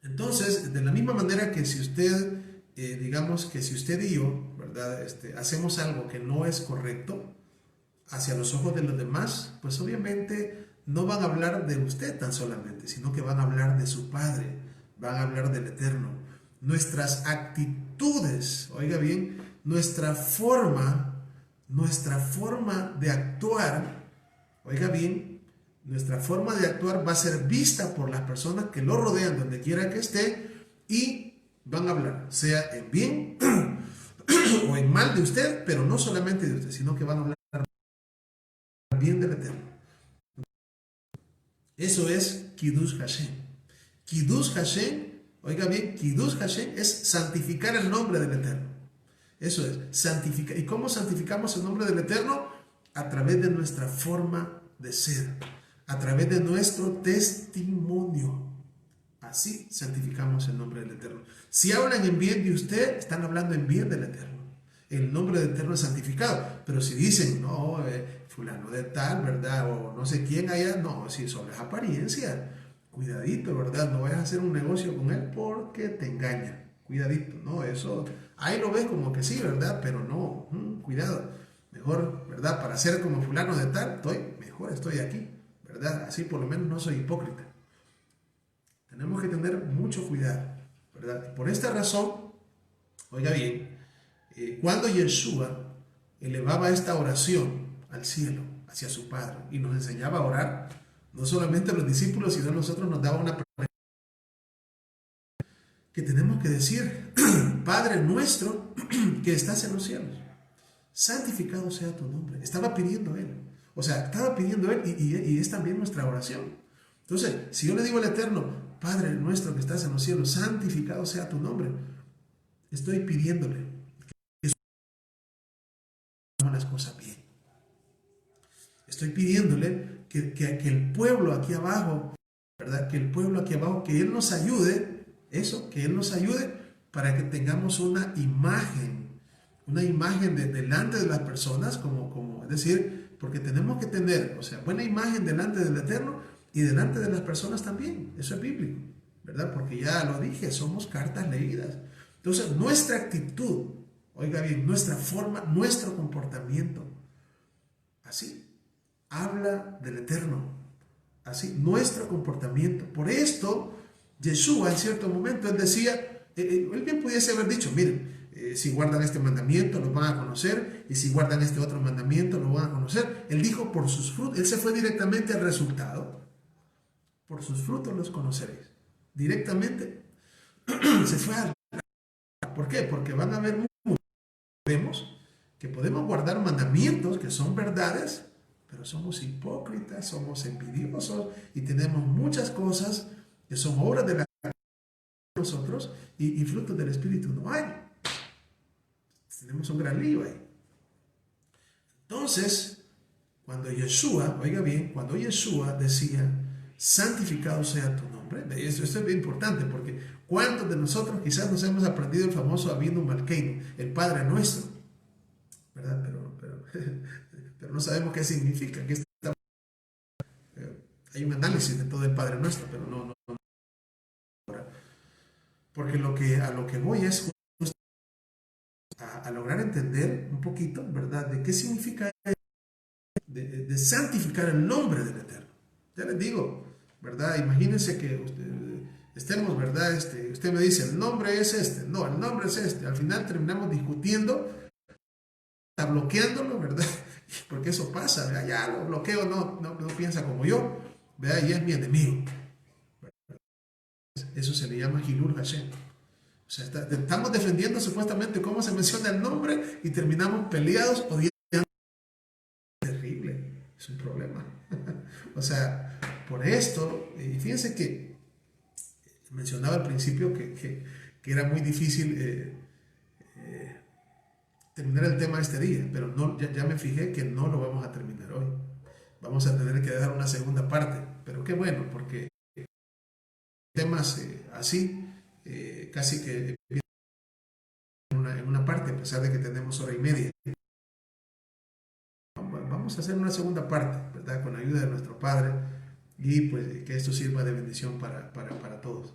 Entonces, de la misma manera que si usted, digamos que si usted y yo, ¿verdad? Hacemos algo que no es correcto hacia los ojos de los demás, pues obviamente no van a hablar de usted tan solamente, sino que van a hablar de su Padre, van a hablar del Eterno. Nuestras actitudes, oiga bien, nuestra forma de actuar, oiga bien, nuestra forma de actuar va a ser vista por las personas que lo rodean donde quiera que esté y van a hablar, sea en bien o en mal de usted, pero no solamente de usted, sino que van a hablar bien del Eterno. Eso es Kiddush Hashem. Kiddush Hashem, oiga bien, Kiddush Hashem es santificar el nombre del Eterno. Eso es, santificar. ¿Y cómo santificamos el nombre del Eterno? A través de nuestra forma de ser, a través de nuestro testimonio. Así santificamos el nombre del Eterno. Si hablan en bien de usted, están hablando en bien del Eterno. El nombre del Eterno es santificado. Pero si dicen, no, fulano de tal, ¿verdad? O no sé quién allá, no, si solo es apariencia. Cuidadito, ¿verdad? No vayas a hacer un negocio con él porque te engaña. Cuidadito, ¿no? Eso, ahí lo ves como que sí, ¿verdad? Pero no, cuidado. Mejor, ¿verdad? Para ser como fulano de tal, mejor estoy aquí, ¿verdad? Así por lo menos no soy hipócrita. Tenemos que tener mucho cuidado, ¿verdad? Por esta razón, oiga bien, cuando Yeshua elevaba esta oración al cielo, hacia su Padre, y nos enseñaba a orar, no solamente a los discípulos, sino a nosotros nos daba una promesa, que tenemos que decir, Padre nuestro que estás en los cielos, santificado sea tu nombre. Estaba pidiendo Él. O sea, estaba pidiendo Él y es también nuestra oración. Entonces, si yo le digo al Eterno, Padre nuestro que estás en los cielos, santificado sea tu nombre, estoy pidiéndole que haga las cosas bien. Estoy pidiéndole que el pueblo aquí abajo, ¿verdad? Que el pueblo aquí abajo, que Él nos ayude, que Él nos ayude para que tengamos una imagen delante de las personas, es decir, porque tenemos que tener, o sea, buena imagen delante del Eterno y delante de las personas también. Eso es bíblico, ¿verdad? Porque ya lo dije, somos cartas leídas. Entonces, nuestra actitud, oiga bien, nuestra forma, nuestro comportamiento, así, habla del Eterno. Así, nuestro comportamiento. Por esto, Yeshua en cierto momento, él decía, él bien pudiese haber dicho, miren, si guardan este mandamiento, lo van a conocer, y si guardan este otro mandamiento, lo van a conocer. Él dijo, por sus frutos, él se fue directamente al resultado. Por sus frutos los conoceréis. Directamente se fue al... ¿Por qué? Porque van a haber vemos que podemos guardar mandamientos que son verdades, pero somos hipócritas, somos envidiosos y tenemos muchas cosas que son obras de nosotros y frutos del Espíritu no hay. Tenemos un gran lío ahí. Entonces, cuando Yeshua, oiga bien, cuando Yeshua decía, santificado sea tu nombre, esto es bien importante porque ¿cuántos de nosotros quizás nos hemos aprendido el famoso Avinu Malkeinu, el Padre Nuestro? ¿Verdad? Pero no sabemos qué significa. Hay un análisis de todo el Padre Nuestro, pero no. Porque a lo que voy es a lograr entender un poquito, ¿verdad? De qué significa de santificar el nombre del Eterno. Ya les digo, ¿verdad? Imagínense que estemos, ¿verdad? Usted me dice, el nombre es este. No, el nombre es este. Al final terminamos discutiendo, está bloqueándolo, ¿verdad? Porque eso pasa, ¿verdad? Ya lo bloqueo, no piensa como yo, ¿verdad? Y es mi enemigo. Eso se le llama Hilul Hashem. O sea, estamos defendiendo supuestamente cómo se menciona el nombre y terminamos peleados odiando. Terrible, es un problema. O sea, por esto, y fíjense que mencionaba al principio que era muy difícil terminar el tema este día, pero no, ya me fijé que no lo vamos a terminar hoy. Vamos a tener que dar una segunda parte, pero qué bueno, porque temas así, casi que en una parte, a pesar de que tenemos hora y media. Vamos a hacer una segunda parte, ¿verdad? Con la ayuda de nuestro Padre y pues que esto sirva de bendición para todos.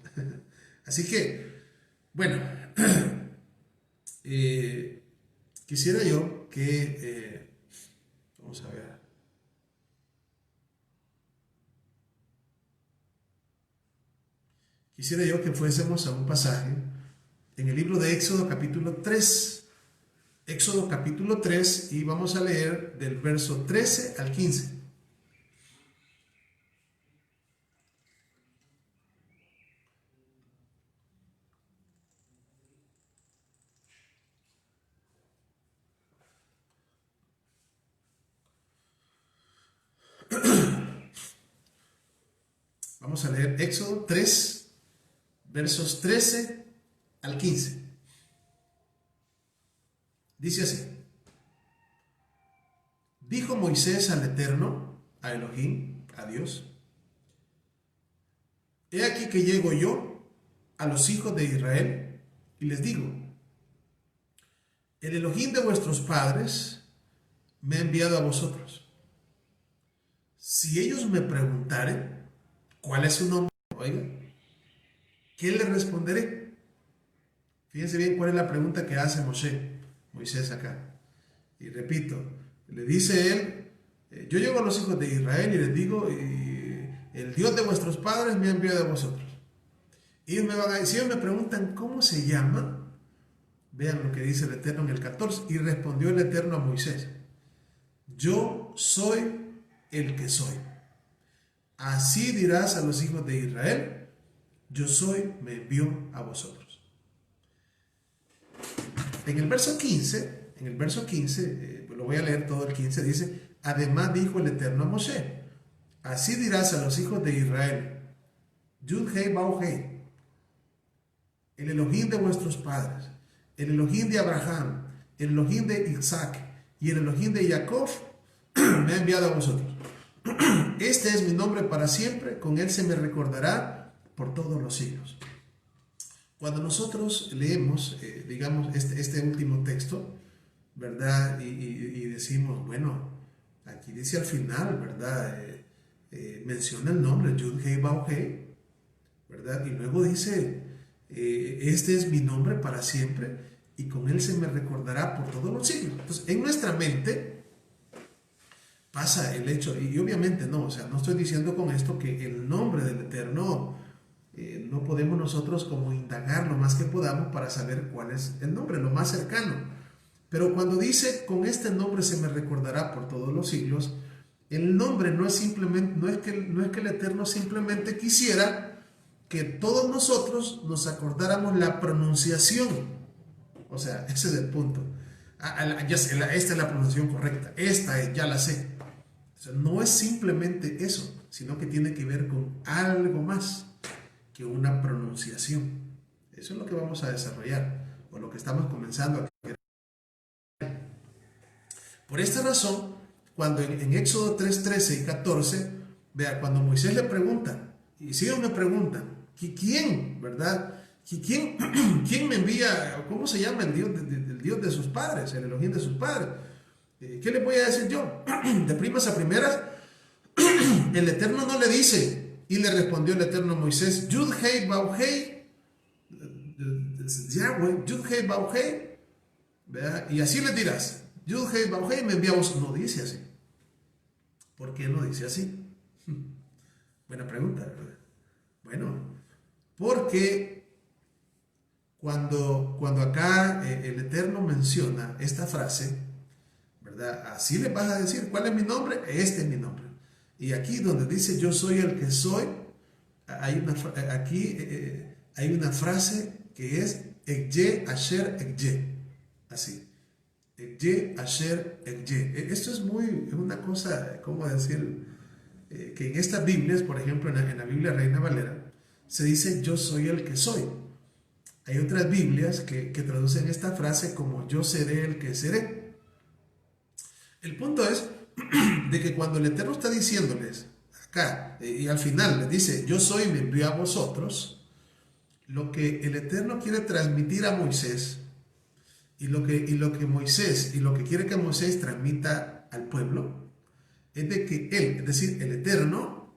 Así que, bueno, quisiera yo que, vamos a ver, quisiera yo que fuésemos a un pasaje en el libro de Éxodo capítulo 3. Éxodo capítulo 3 y vamos a leer del verso 13 al 15. Vamos a leer Éxodo 3, versos 13 al 15. Dice así: dijo Moisés al Eterno, a Elohim, a Dios: he aquí que llego yo a los hijos de Israel y les digo: el Elohim de vuestros padres me ha enviado a vosotros. Si ellos me preguntaren cuál es su nombre, oiga, ¿qué les responderé? Fíjense bien cuál es la pregunta que hace Moisés acá. Y repito, le dice él, yo llego a los hijos de Israel y les digo, el Dios de vuestros padres me ha enviado a vosotros. Y ellos me van a decir, si ellos me preguntan cómo se llama, vean lo que dice el Eterno en el 14. Y respondió el Eterno a Moisés: yo soy el que soy. Así dirás a los hijos de Israel: yo soy, me envió a vosotros. En el verso 15, lo voy a leer todo el 15, dice, además dijo el Eterno a Moshe, así dirás a los hijos de Israel, Yud Hei Bau Hei, el Elohim de vuestros padres, el Elohim de Abraham, el Elohim de Isaac y el Elohim de Jacob, me ha enviado a vosotros. Este es mi nombre para siempre, con él se me recordará por todos los siglos. Cuando nosotros leemos, digamos, este último texto, ¿verdad? Y decimos, bueno, aquí dice al final, ¿verdad? Menciona el nombre, Yud Hei Bau Hei, ¿verdad? Y luego dice, este es mi nombre para siempre y con él se me recordará por todos los siglos. Entonces, en nuestra mente pasa el hecho, y obviamente no, o sea, no estoy diciendo con esto que el nombre del Eterno no podemos nosotros como indagar lo más que podamos para saber cuál es el nombre, lo más cercano. Pero cuando dice, con este nombre se me recordará por todos los siglos, el nombre no es simplemente, no es que el Eterno simplemente quisiera que todos nosotros nos acordáramos la pronunciación. O sea, ese es el punto. Esta es la pronunciación correcta, esta es, ya la sé. O sea, no es simplemente eso, sino que tiene que ver con algo más que una pronunciación. Eso es lo que vamos a desarrollar, o lo que estamos comenzando a querer. Por esta razón, cuando en Éxodo 3, 13 y 14, vea, cuando Moisés le pregunta, y si ellos me preguntan, ¿quién, verdad? ¿Quién me envía? ¿Cómo se llama el Dios de sus padres, el Elohim de sus padres? ¿Qué les voy a decir yo? De primas a primeras, el Eterno no le dice, y le respondió el Eterno a Moisés, Yud Hei Bau Hei, Yahweh, Yud Hei Bau Hei, y así les dirás, Yud Hei Bau Hei me envía a vos. No dice así. ¿Por qué no dice así? Buena pregunta, ¿verdad? Bueno, porque cuando acá el Eterno menciona esta frase, ¿verdad? Así le vas a decir, ¿cuál es mi nombre? Este es mi nombre. Y aquí donde dice yo soy el que soy, hay una frase que es Ekye Asher Ekye. Así. Ekye Asher Ekye. Esto es una cosa, ¿cómo decir? Que en estas Biblias, por ejemplo en la Biblia Reina Valera, se dice yo soy el que soy. Hay otras Biblias que traducen esta frase como yo seré el que seré. El punto es de que cuando el Eterno está diciéndoles acá, y al final les dice, yo soy, me envío a vosotros, lo que el Eterno quiere transmitir a Moisés, y lo que quiere que Moisés transmita al pueblo, es de que él, es decir, el Eterno,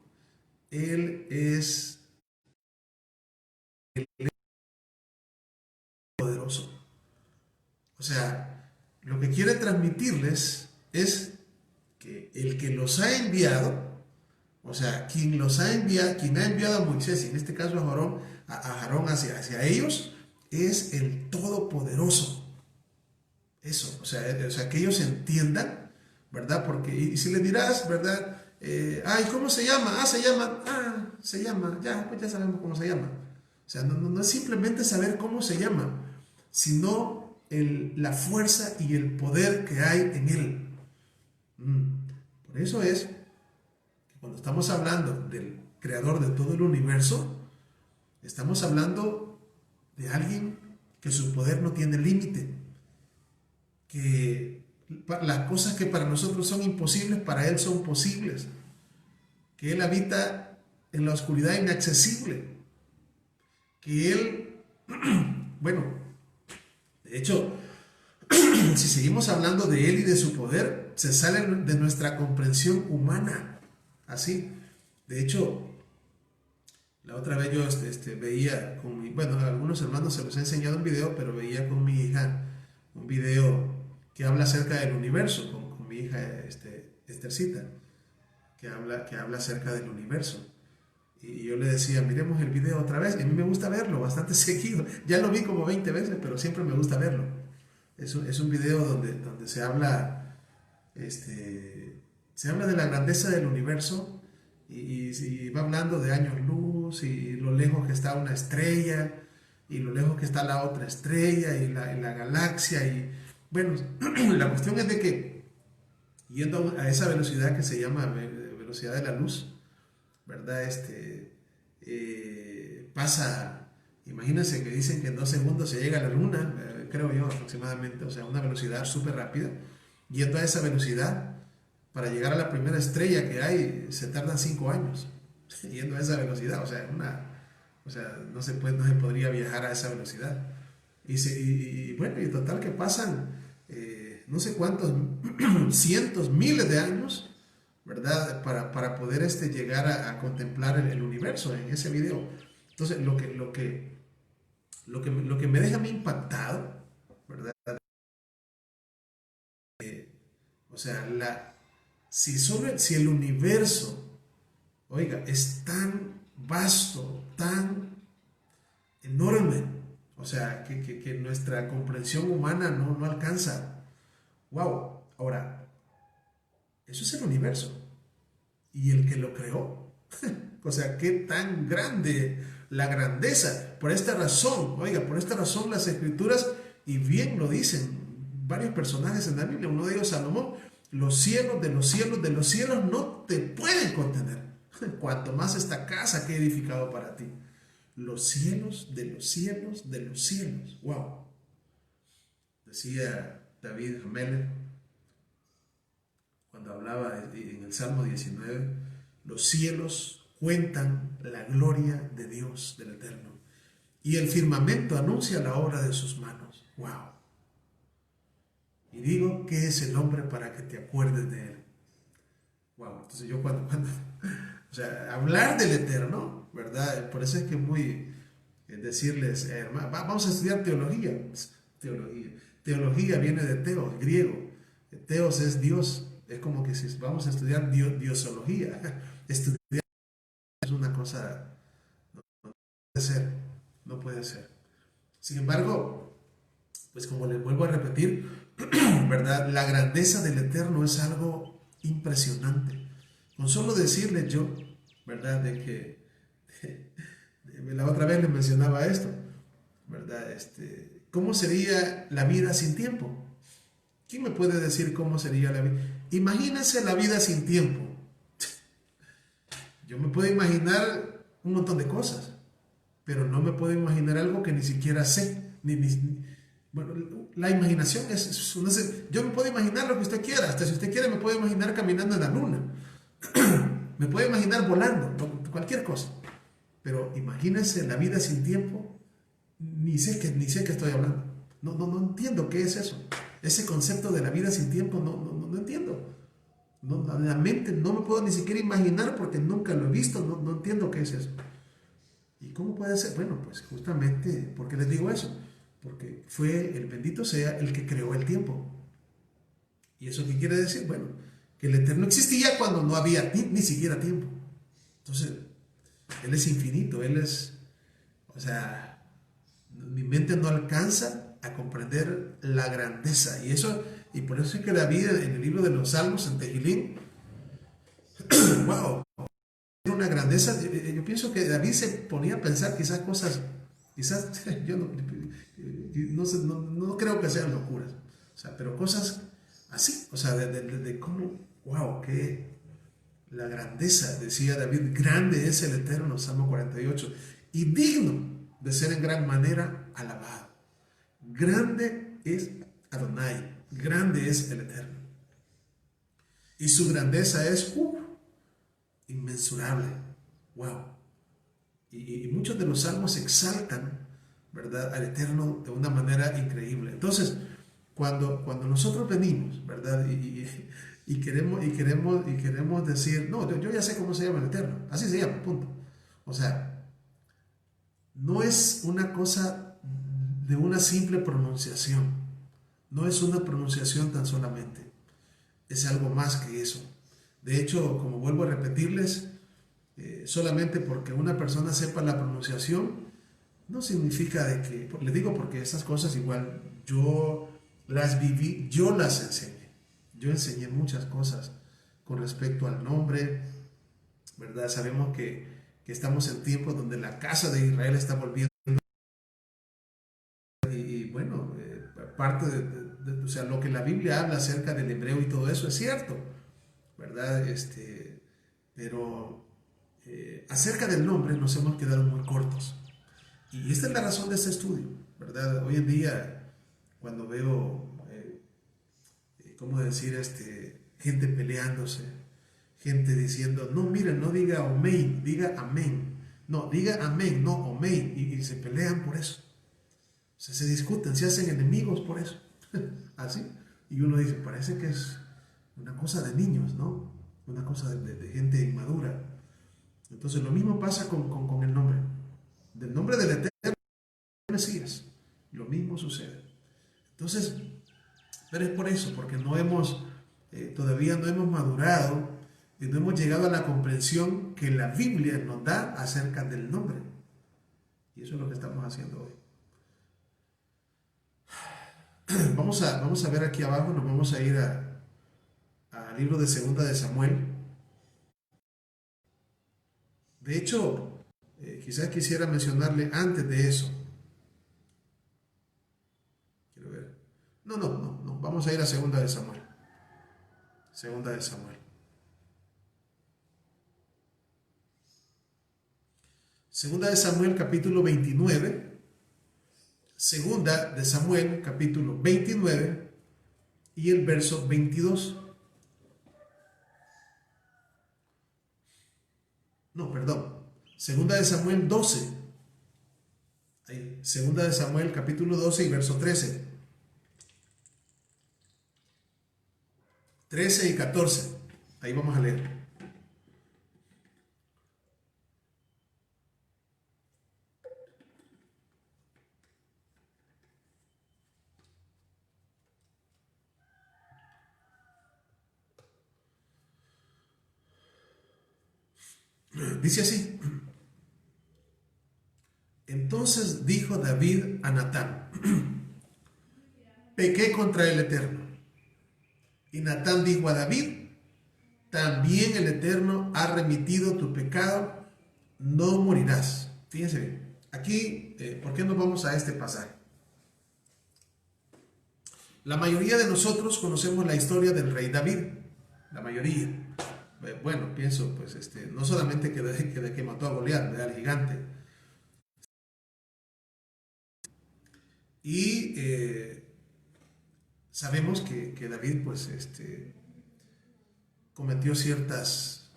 él es poderoso. O sea, lo que quiere transmitirles es que el que los ha enviado, o sea, quien ha enviado a Moisés, y en este caso a Aarón hacia ellos, es el Todopoderoso. Eso, o sea, que ellos entiendan, ¿verdad? Porque, y si le dirás, ¿verdad? ¿Cómo se llama? Se llama, pues ya sabemos cómo se llama. O sea, no es simplemente saber cómo se llama, sino la fuerza y el poder que hay en él. Por eso es que cuando estamos hablando del creador de todo el universo, estamos hablando de alguien que su poder no tiene límite, que las cosas que para nosotros son imposibles, para él son posibles, que él habita en la oscuridad inaccesible, que él, bueno, de hecho, si seguimos hablando de él y de su poder, se sale de nuestra comprensión humana, así. De hecho, la otra vez yo veía a algunos hermanos se los he enseñado un video, pero veía con mi hija un video que habla acerca del universo, con mi hija Esthercita, que habla acerca del universo. Y yo le decía, miremos el video otra vez, y a mí me gusta verlo bastante seguido. Ya lo vi como 20 veces, pero siempre me gusta verlo. Es un video donde se habla de la grandeza del universo y va hablando de años luz y lo lejos que está una estrella y lo lejos que está la otra estrella y la galaxia. Y bueno, la cuestión es de que yendo a esa velocidad que se llama velocidad de la luz, ¿verdad? Pasa, imagínense que dicen que en 2 segundos se llega a la luna, creo yo aproximadamente, o sea, una velocidad súper rápida. Yendo a esa velocidad, para llegar a la primera estrella que hay, se tardan 5 años, yendo a esa velocidad, o sea, no se podría viajar a esa velocidad. Bueno, y total que pasan no sé cuántos, cientos, miles de años, ¿verdad? Para poder llegar a contemplar el universo en ese video. Entonces, lo que me deja a mí impactado, ¿verdad? O sea, si el universo, oiga, es tan vasto, tan enorme, o sea, que nuestra comprensión humana no alcanza. ¡Wow! Ahora, eso es el universo. Y el que lo creó. O sea, qué tan grande la grandeza. Por esta razón, oiga, por esta razón las escrituras, y bien lo dicen varios personajes en la Biblia, uno de ellos Salomón, los cielos de los cielos de los cielos no te pueden contener. Cuanto más esta casa que he edificado para ti. Los cielos de los cielos de los cielos. Wow. Decía David Amelech cuando hablaba en el Salmo 19, los cielos cuentan la gloria de Dios, del Eterno, y el firmamento anuncia la obra de sus manos. ¡Wow! Y digo, ¿qué es el hombre para que te acuerdes de él? ¡Wow! Entonces yo o sea, hablar del Eterno, ¿verdad? Por eso es que muy decirles, hermano, vamos a estudiar teología. Teología. Teología viene de teos, griego. Teos es Dios. Es como que si vamos a estudiar diosología. Estudiar es una cosa, no puede ser, no puede ser. Sin embargo, pues como les vuelvo a repetir, ¿verdad? La grandeza del Eterno es algo impresionante. Con solo decirles yo, ¿verdad? De que la otra vez les mencionaba esto, ¿verdad? ¿Cómo sería la vida sin tiempo? ¿Quién me puede decir cómo sería la vida? Imagínense la vida sin tiempo. Yo me puedo imaginar un montón de cosas, pero no me puedo imaginar algo que ni siquiera sé. Bueno, la imaginación yo me puedo imaginar lo que usted quiera. Hasta si usted quiere me puede imaginar caminando en la luna. Me puede imaginar volando, cualquier cosa. Pero imagínense la vida sin tiempo, ni sé qué estoy hablando. No entiendo qué es eso. Ese concepto de la vida sin tiempo no entiendo. La mente no me puedo ni siquiera imaginar porque nunca lo he visto, no entiendo qué es eso. ¿Y cómo puede ser? Bueno, pues justamente, ¿por qué les digo eso? Porque fue el bendito sea el que creó el tiempo. ¿Y eso qué quiere decir? Bueno, que el Eterno existía cuando no había ni siquiera tiempo. Entonces, Él es infinito, Él es, o sea, mi mente no alcanza a comprender la grandeza. Y por eso es que David en el libro de los Salmos, en Tejilín, wow, una grandeza. Yo pienso que David se ponía a pensar quizás cosas, quizás yo no creo que sean locuras, o sea, pero cosas así, o sea, de cómo, wow, que la grandeza, decía David, grande es el Eterno, Salmo 48, y digno de ser en gran manera alabado. Grande es Adonai, grande es el Eterno. Y su grandeza es inmensurable. Wow. Y muchos de los salmos exaltan, ¿verdad?, al Eterno de una manera increíble. Entonces, cuando nosotros venimos, ¿verdad?, y queremos decir, no, yo ya sé cómo se llama el Eterno, así se llama, punto. O sea, no es una cosa de una simple pronunciación, no es una pronunciación tan solamente, es algo más que eso. De hecho, como vuelvo a repetirles, solamente porque una persona sepa la pronunciación, no significa de que, les digo porque esas cosas igual yo las viví, yo las enseñé. Yo enseñé muchas cosas con respecto al nombre, ¿verdad? Sabemos que estamos en tiempos donde la casa de Israel está volviendo parte o sea, lo que la Biblia habla acerca del hebreo y todo eso es cierto, ¿verdad? Pero acerca del nombre nos hemos quedado muy cortos. Y esta es la razón de este estudio, ¿verdad? Hoy en día, cuando veo, ¿cómo decir? Gente peleándose, gente diciendo, no, miren, no diga omein, diga amén. No, diga amén, no omein. Y se pelean por eso. O sea, se discuten, se hacen enemigos por eso. Así. Y uno dice, parece que es una cosa de niños, ¿no? Una cosa de gente inmadura. Entonces, lo mismo pasa con el nombre. Del nombre del Eterno Mesías. Lo mismo sucede. Entonces, pero es por eso, porque todavía no hemos madurado y no hemos llegado a la comprensión que la Biblia nos da acerca del nombre. Y eso es lo que estamos haciendo hoy. Vamos a ver aquí abajo, nos vamos a ir al libro de Segunda de Samuel. De hecho, quizás quisiera mencionarle antes de eso. Quiero ver. No. Vamos a ir a Segunda de Samuel. Segunda de Samuel. Segunda de Samuel, capítulo 29. Segunda de Samuel, capítulo 29 y el verso 22. No, perdón. Segunda de Samuel 12. Ahí. Segunda de Samuel, capítulo 12 y verso 13. 13 y 14. Ahí vamos a leer. Dice así. Entonces dijo David a Natán, pequé contra el Eterno. Y Natán dijo a David, también el Eterno ha remitido tu pecado, no morirás. Fíjense bien. Aquí, ¿por qué nos vamos a este pasaje? La mayoría de nosotros conocemos la historia del rey David. La mayoría. Bueno, pienso, pues, no solamente de que mató a Goliat, al gigante. Y sabemos que David, pues, cometió ciertas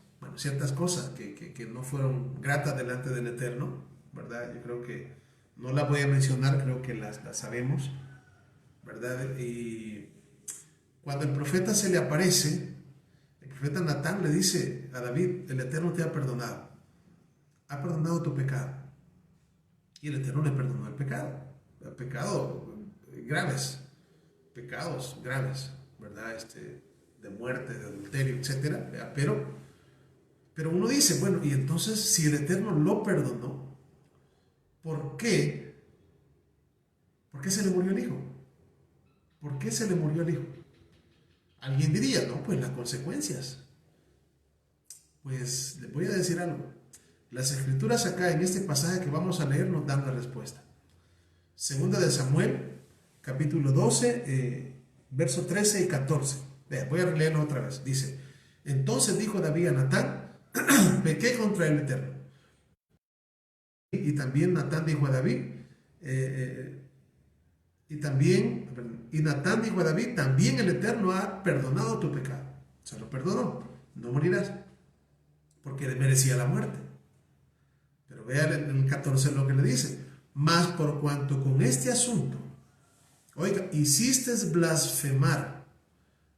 cosas que no fueron gratas delante del Eterno, ¿verdad? Yo creo que no las voy a mencionar, creo que las sabemos, ¿verdad? Y cuando el profeta se le aparece, el profeta Natán le dice a David, el Eterno te ha perdonado tu pecado. Y el Eterno le perdonó el pecados graves, ¿verdad? De muerte, de adulterio, etcétera. Pero uno dice, bueno, y entonces si el Eterno lo perdonó, ¿por qué? ¿Por qué se le murió el hijo? ¿Por qué se le murió el hijo? Alguien diría, no, pues las consecuencias. Pues les voy a decir algo. Las escrituras acá en este pasaje que vamos a leer nos dan la respuesta. Segunda de Samuel, capítulo 12, verso 13 y 14. Voy a leerlo otra vez. Dice, entonces dijo David a Natán, pequé contra el Eterno. Y también Natán dijo a David, y Natán dijo a David, también el Eterno ha perdonado tu pecado. Se lo perdonó, no morirás, porque merecía la muerte. Pero vea en el 14 lo que le dice, mas por cuanto con este asunto, oiga, hiciste blasfemar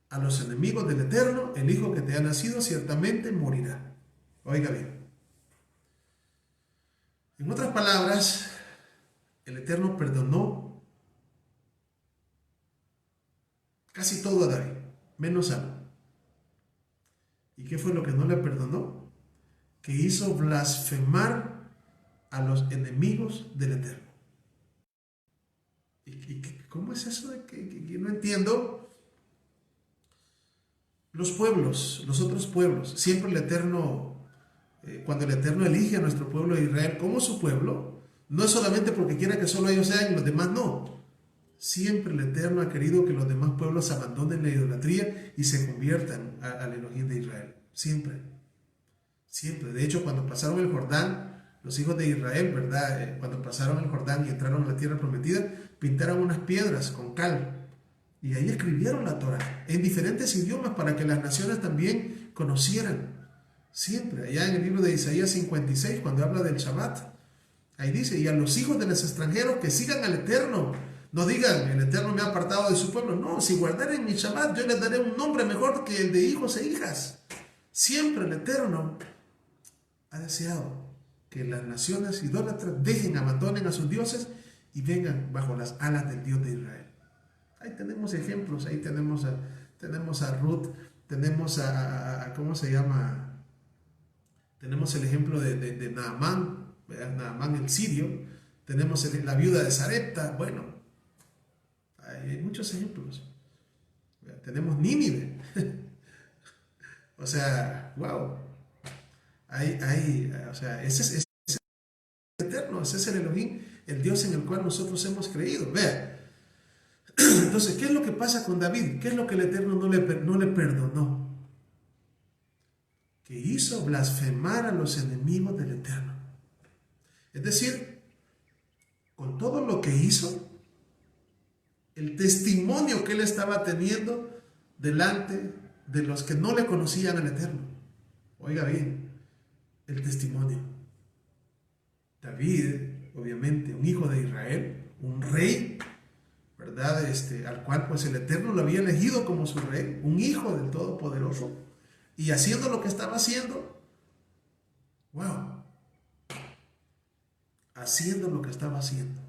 a los enemigos del Eterno, el hijo que te ha nacido ciertamente morirá. Oiga bien. En otras palabras, el Eterno perdonó casi todo a David, menos algo. ¿Y qué fue lo que no le perdonó? Que hizo blasfemar a los enemigos del Eterno. ¿Y cómo es eso de que no entiendo? Los otros pueblos, siempre el Eterno, cuando el Eterno elige a nuestro pueblo de Israel como su pueblo, no es solamente porque quiera que solo ellos sean y los demás no, Siempre el Eterno ha querido que los demás pueblos abandonen la idolatría y se conviertan al Elohim de Israel. Siempre. Siempre. De hecho, cuando pasaron el Jordán, los hijos de Israel, ¿verdad? Cuando pasaron el Jordán y entraron a la tierra prometida, pintaron unas piedras con cal. Y ahí escribieron la Torah en diferentes idiomas para que las naciones también conocieran. Siempre. Allá en el libro de Isaías 56, cuando habla del Shabbat, ahí dice, y a los hijos de los extranjeros que sigan al Eterno. No digan, el Eterno me ha apartado de su pueblo. No, si guardaren mi Shabbat, yo les daré un nombre mejor que el de hijos e hijas. Siempre el Eterno ha deseado que las naciones idólatras abandonen a sus dioses y vengan bajo las alas del Dios de Israel. Ahí tenemos ejemplos, ahí tenemos a Ruth, tenemos ¿cómo se llama? Tenemos el ejemplo de Naamán, Naamán el sirio, tenemos la viuda de Sarepta, bueno, hay muchos ejemplos. Tenemos Nínive, o sea, wow, o sea, ese es el Eterno, ese es el Elohim, el Dios en el cual nosotros hemos creído. Vea, entonces, ¿qué es lo que pasa con David? ¿Qué es lo que el Eterno no le perdonó? Que hizo blasfemar a los enemigos del Eterno. Es decir, con todo lo que hizo, el testimonio que él estaba teniendo delante de los que no le conocían al Eterno. Oiga bien, el testimonio. David, obviamente, un hijo de Israel, un rey, ¿verdad? Al cual pues el Eterno lo había elegido como su rey, un hijo del Todopoderoso, y haciendo lo que estaba haciendo, wow, haciendo lo que estaba haciendo,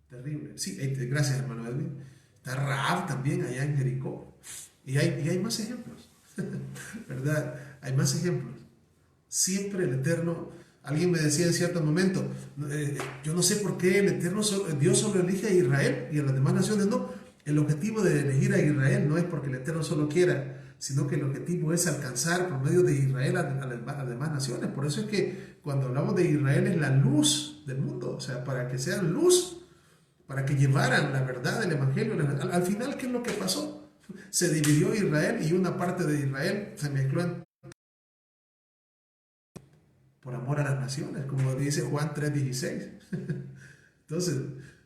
terrible. Sí, gracias hermano Edwin. Está Rahab también allá en Jericó, y hay más ejemplos, ¿verdad? Hay más ejemplos. Siempre el Eterno, alguien me decía en cierto momento, yo no sé por qué el Eterno, Dios solo elige a Israel y a las demás naciones no. El objetivo de elegir a Israel no es porque el Eterno solo quiera, sino que el objetivo es alcanzar por medio de Israel a las demás naciones. Por eso es que cuando hablamos de Israel es la luz del mundo, o sea, para que sean luz, para que llevaran la verdad del Evangelio. Al final, ¿qué es lo que pasó? Se dividió Israel y una parte de Israel se mezcló por amor a las naciones, como dice Juan 3:16. Entonces,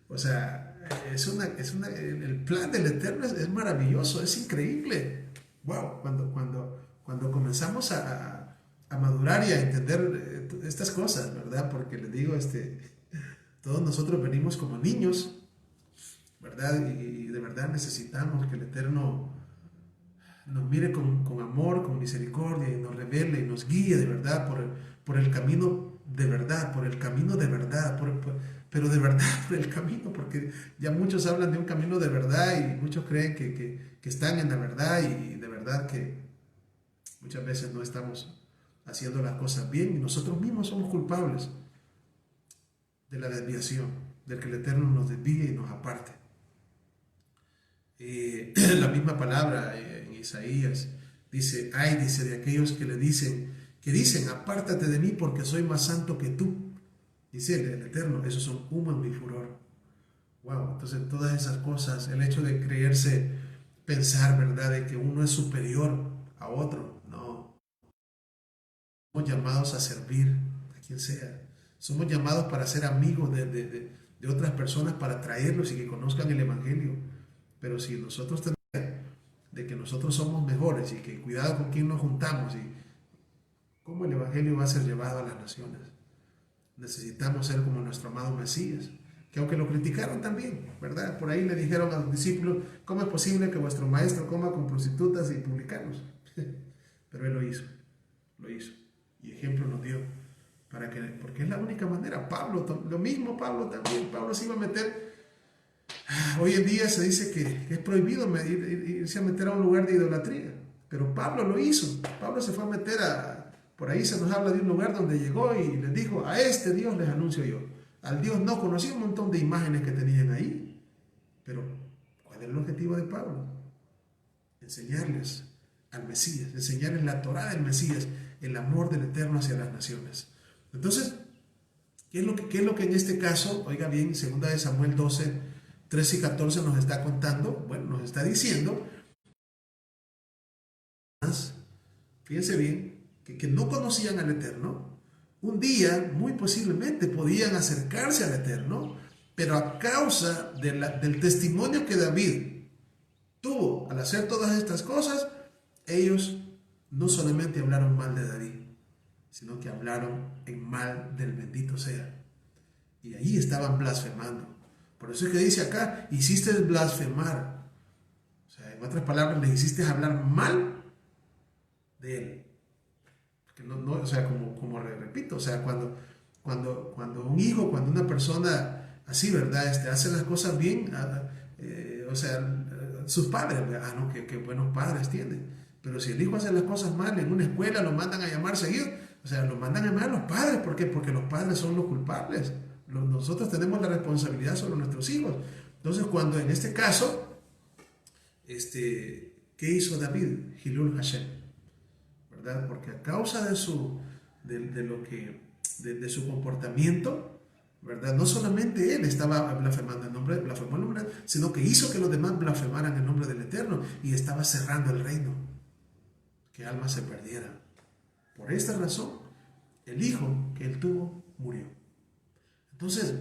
o sea, el plan del Eterno es maravilloso, es increíble. Wow, cuando comenzamos a madurar y a entender estas cosas, ¿verdad? Porque les digo, todos nosotros venimos como niños, ¿verdad? Y de verdad necesitamos que el Eterno nos mire con amor, con misericordia, y nos revele y nos guíe de verdad por el camino de verdad, por el camino de verdad, pero de verdad por el camino, porque ya muchos hablan de un camino de verdad y muchos creen que están en la verdad, y de verdad que muchas veces no estamos haciendo las cosas bien y nosotros mismos somos culpables de la desviación, del que el Eterno nos desvíe y nos aparte. La misma palabra en Isaías dice, dice de aquellos que dicen, apártate de mí porque soy más santo que tú. Dice el Eterno, esos son humo en mi furor. Wow, entonces todas esas cosas, el hecho de creerse, pensar, ¿verdad?, de que uno es superior a otro, no. Somos llamados a servir a quien sea. Somos llamados para ser amigos de otras personas, para traerlos y que conozcan el Evangelio. Pero si nosotros tenemos de que nosotros somos mejores y que cuidado con quién nos juntamos y cómo el Evangelio va a ser llevado a las naciones. Necesitamos ser como nuestro amado Mesías, que aunque lo criticaron también, ¿verdad? Por ahí le dijeron a los discípulos, ¿cómo es posible que vuestro maestro coma con prostitutas y publicanos? Pero él lo hizo. Y ejemplo nos dio, porque es la única manera. Pablo, lo mismo Pablo también, Pablo se iba a meter. Hoy en día se dice que es prohibido irse a meter a un lugar de idolatría, pero Pablo lo hizo. Pablo se fue a meter por ahí se nos habla de un lugar donde llegó y les dijo, a este Dios les anuncio yo. Al Dios no conocía, un montón de imágenes que tenían ahí. Pero, ¿cuál es el objetivo de Pablo? Enseñarles al Mesías, enseñarles la Torá del Mesías, el amor del Eterno hacia las naciones. Entonces, ¿qué es lo que en este caso, oiga bien, 2 Samuel 12, 13 y 14 nos está contando, bueno, nos está diciendo, fíjense bien, que no conocían al Eterno, un día muy posiblemente podían acercarse al Eterno, pero a causa del testimonio que David tuvo al hacer todas estas cosas, ellos no solamente hablaron mal de David, sino que hablaron en mal del bendito sea. Y ahí estaban blasfemando. Por eso es que dice acá, hiciste blasfemar. O sea, en otras palabras, le hiciste hablar mal de él. Porque o sea, como repito, o sea, cuando un hijo, cuando una persona así, ¿verdad? Hace las cosas bien, o sea, sus padres, no, qué buenos padres tienen. Pero si el hijo hace las cosas mal en una escuela, lo mandan a llamar seguido, o sea, lo mandan a llamar a los padres. ¿Por qué? Porque los padres son los culpables. Nosotros tenemos la responsabilidad sobre nuestros hijos. Entonces, cuando en este caso, ¿qué hizo David? Hilul Hashem, ¿verdad? Porque a causa de su comportamiento, ¿verdad? No solamente él estaba blasfemando el nombre, sino que hizo que los demás blasfemaran el nombre del Eterno y estaba cerrando el reino, que almas se perdieran. Por esta razón, el hijo que él tuvo murió. Entonces,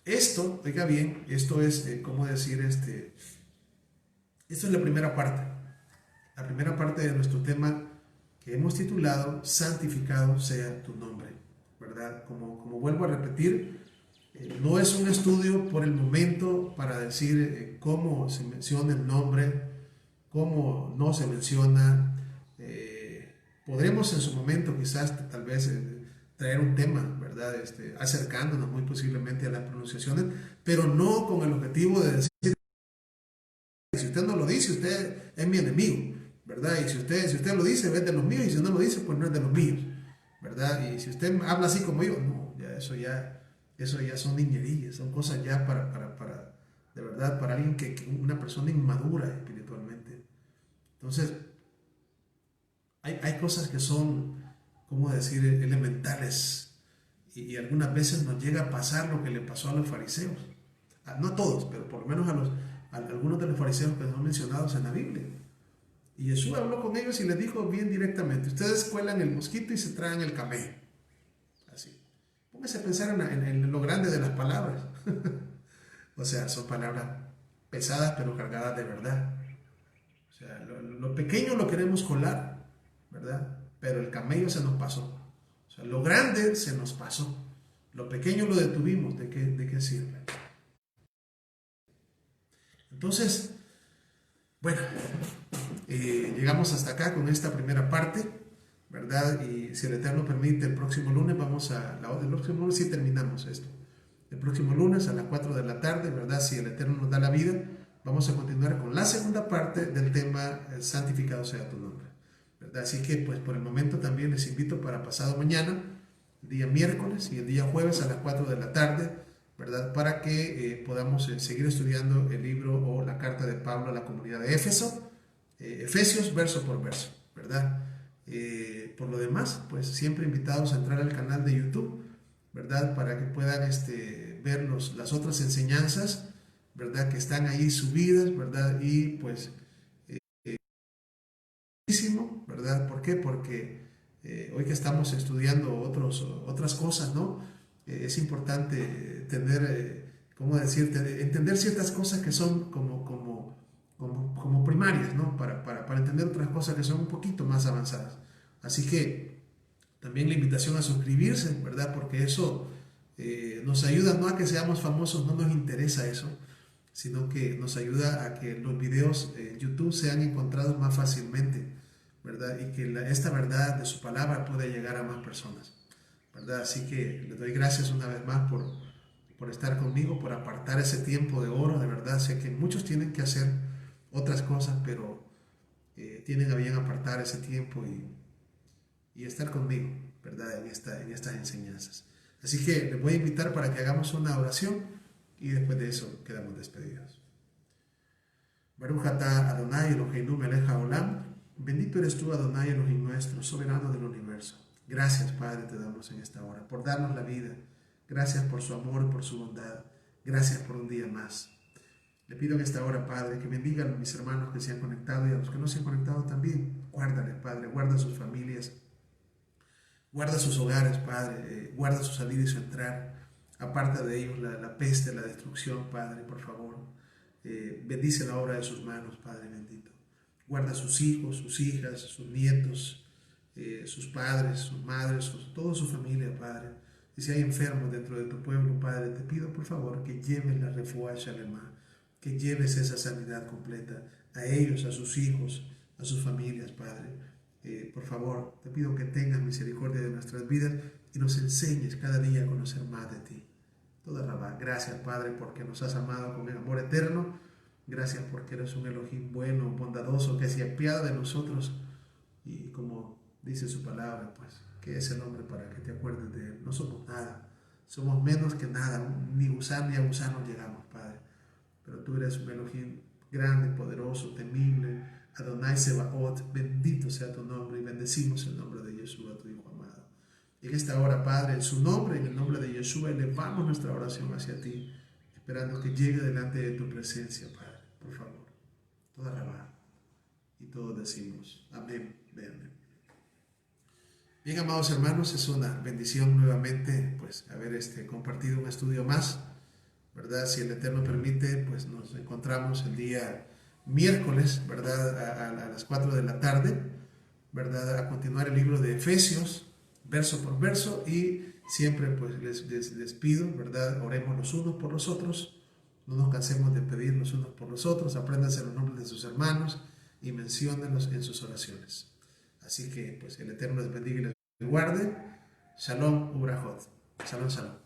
esto, oiga bien, esto es, ¿cómo decir? Esto es la primera parte de nuestro tema que hemos titulado Santificado sea tu nombre, ¿verdad? Como vuelvo a repetir, no es un estudio por el momento para decir cómo se menciona el nombre, cómo no se menciona. Podremos en su momento quizás tal vez traer un tema, ¿verdad? Acercándonos muy posiblemente a las pronunciaciones, pero no con el objetivo de decir, si usted no lo dice, usted es mi enemigo, ¿verdad? Y si usted lo dice, es de los míos, y si no lo dice, pues no es de los míos, ¿verdad? Y si usted habla así como yo, no, eso ya son niñerías, son cosas ya de verdad, para alguien una persona inmadura espiritualmente. Entonces, hay cosas que son, ¿cómo decir?, elementales, y algunas veces nos llega a pasar lo que le pasó a los fariseos. No a todos, pero por lo menos a algunos de los fariseos que son mencionados en la Biblia. Y Jesús habló con ellos y les dijo bien directamente: ustedes cuelan el mosquito y se traen el camello. Así. Póngase a pensar en lo grande de las palabras. O sea, son palabras pesadas pero cargadas de verdad. O sea, lo pequeño lo queremos colar, ¿verdad? Pero el camello se nos pasó. O sea, lo grande se nos pasó. Lo pequeño lo detuvimos. ¿De qué sirve? Entonces, bueno, llegamos hasta acá con esta primera parte, ¿verdad? Y si el Eterno permite, el próximo lunes el próximo lunes sí terminamos esto. El próximo lunes a las 4 de la tarde, ¿verdad? Si el Eterno nos da la vida, vamos a continuar con la segunda parte del tema Santificado sea tu nombre, ¿verdad? Así que, pues, por el momento también les invito para pasado mañana, el día miércoles y el día jueves a las 4 de la tarde, ¿verdad? Para que podamos seguir estudiando el libro o la carta de Pablo a la comunidad de Éfeso, Efesios verso por verso, ¿verdad? Por lo demás, pues siempre invitados a entrar al canal de YouTube, ¿verdad? Para que puedan ver las otras enseñanzas, ¿verdad? Que están ahí subidas, ¿verdad? Y pues, ¿verdad? ¿Por qué? Porque hoy que estamos estudiando otras cosas, ¿no? Es importante ¿cómo decirte? Entender ciertas cosas que son como primarias, ¿no? Para entender otras cosas que son un poquito más avanzadas. Así que también la invitación a suscribirse, ¿verdad? Porque eso nos ayuda no a que seamos famosos, no nos interesa eso, sino que nos ayuda a que los videos en YouTube sean encontrados más fácilmente, ¿verdad? Y que esta verdad de su palabra pueda llegar a más personas, ¿verdad? Así que les doy gracias una vez más por estar conmigo, por apartar ese tiempo de oro, de verdad. Sé que muchos tienen que hacer otras cosas, pero tienen a bien apartar ese tiempo y estar conmigo, ¿verdad? En estas enseñanzas. Así que les voy a invitar para que hagamos una oración y después de eso quedamos despedidos. Baruch atah Adonai Eloheinu melech haolam. Bendito eres tú, Adonai Elohim nuestro, soberano del universo. Gracias, Padre, te damos en esta hora por darnos la vida. Gracias por su amor, por su bondad. Gracias por un día más. Le pido en esta hora, Padre, que bendigan a mis hermanos que se han conectado y a los que no se han conectado también. Guárdales, Padre, guarda sus familias, guarda sus hogares, Padre, guarda su salir y su entrar. Aparta de ellos la peste, la destrucción, Padre, por favor. Bendice la obra de sus manos, Padre bendito. Guarda a sus hijos, sus hijas, sus nietos, sus padres, sus madres, toda su familia, Padre. Y si hay enfermos dentro de tu pueblo, Padre, te pido por favor que lleves la refuá Shalema, que lleves esa sanidad completa a ellos, a sus hijos, a sus familias, Padre. Por favor, te pido que tengas misericordia de nuestras vidas y nos enseñes cada día a conocer más de ti. Toda Rabá, gracias, Padre, porque nos has amado con el amor eterno. Gracias porque eres un Elohim bueno, bondadoso, que se apiada de nosotros. Y como dice su palabra, pues, que es el hombre para que te acuerdes de él. No somos nada, somos menos que nada, ni gusano ni a gusano llegamos, Padre. Pero tú eres un Elohim grande, poderoso, temible, Adonai Sebaot, bendito sea tu nombre y bendecimos el nombre de Yeshua, tu Hijo amado. Y en esta hora, Padre, en su nombre, en el nombre de Yeshua, elevamos nuestra oración hacia ti, esperando que llegue delante de tu presencia, Padre, por favor. Toda Rabá y todos decimos amén, amén. Bien, amados hermanos, es una bendición nuevamente pues haber compartido un estudio más, ¿verdad? Si el Eterno permite, pues nos encontramos el día miércoles, ¿verdad? A las 4 de la tarde, ¿verdad? A continuar el libro de Efesios, verso por verso, y siempre pues les pido, ¿verdad? Oremos los unos por los otros, no nos cansemos de pedir los unos por los otros, apréndanse los nombres de sus hermanos y menciónenlos en sus oraciones. Así que pues el Eterno les bendiga y les guarde. Shalom Ubrahot. Shalom, shalom.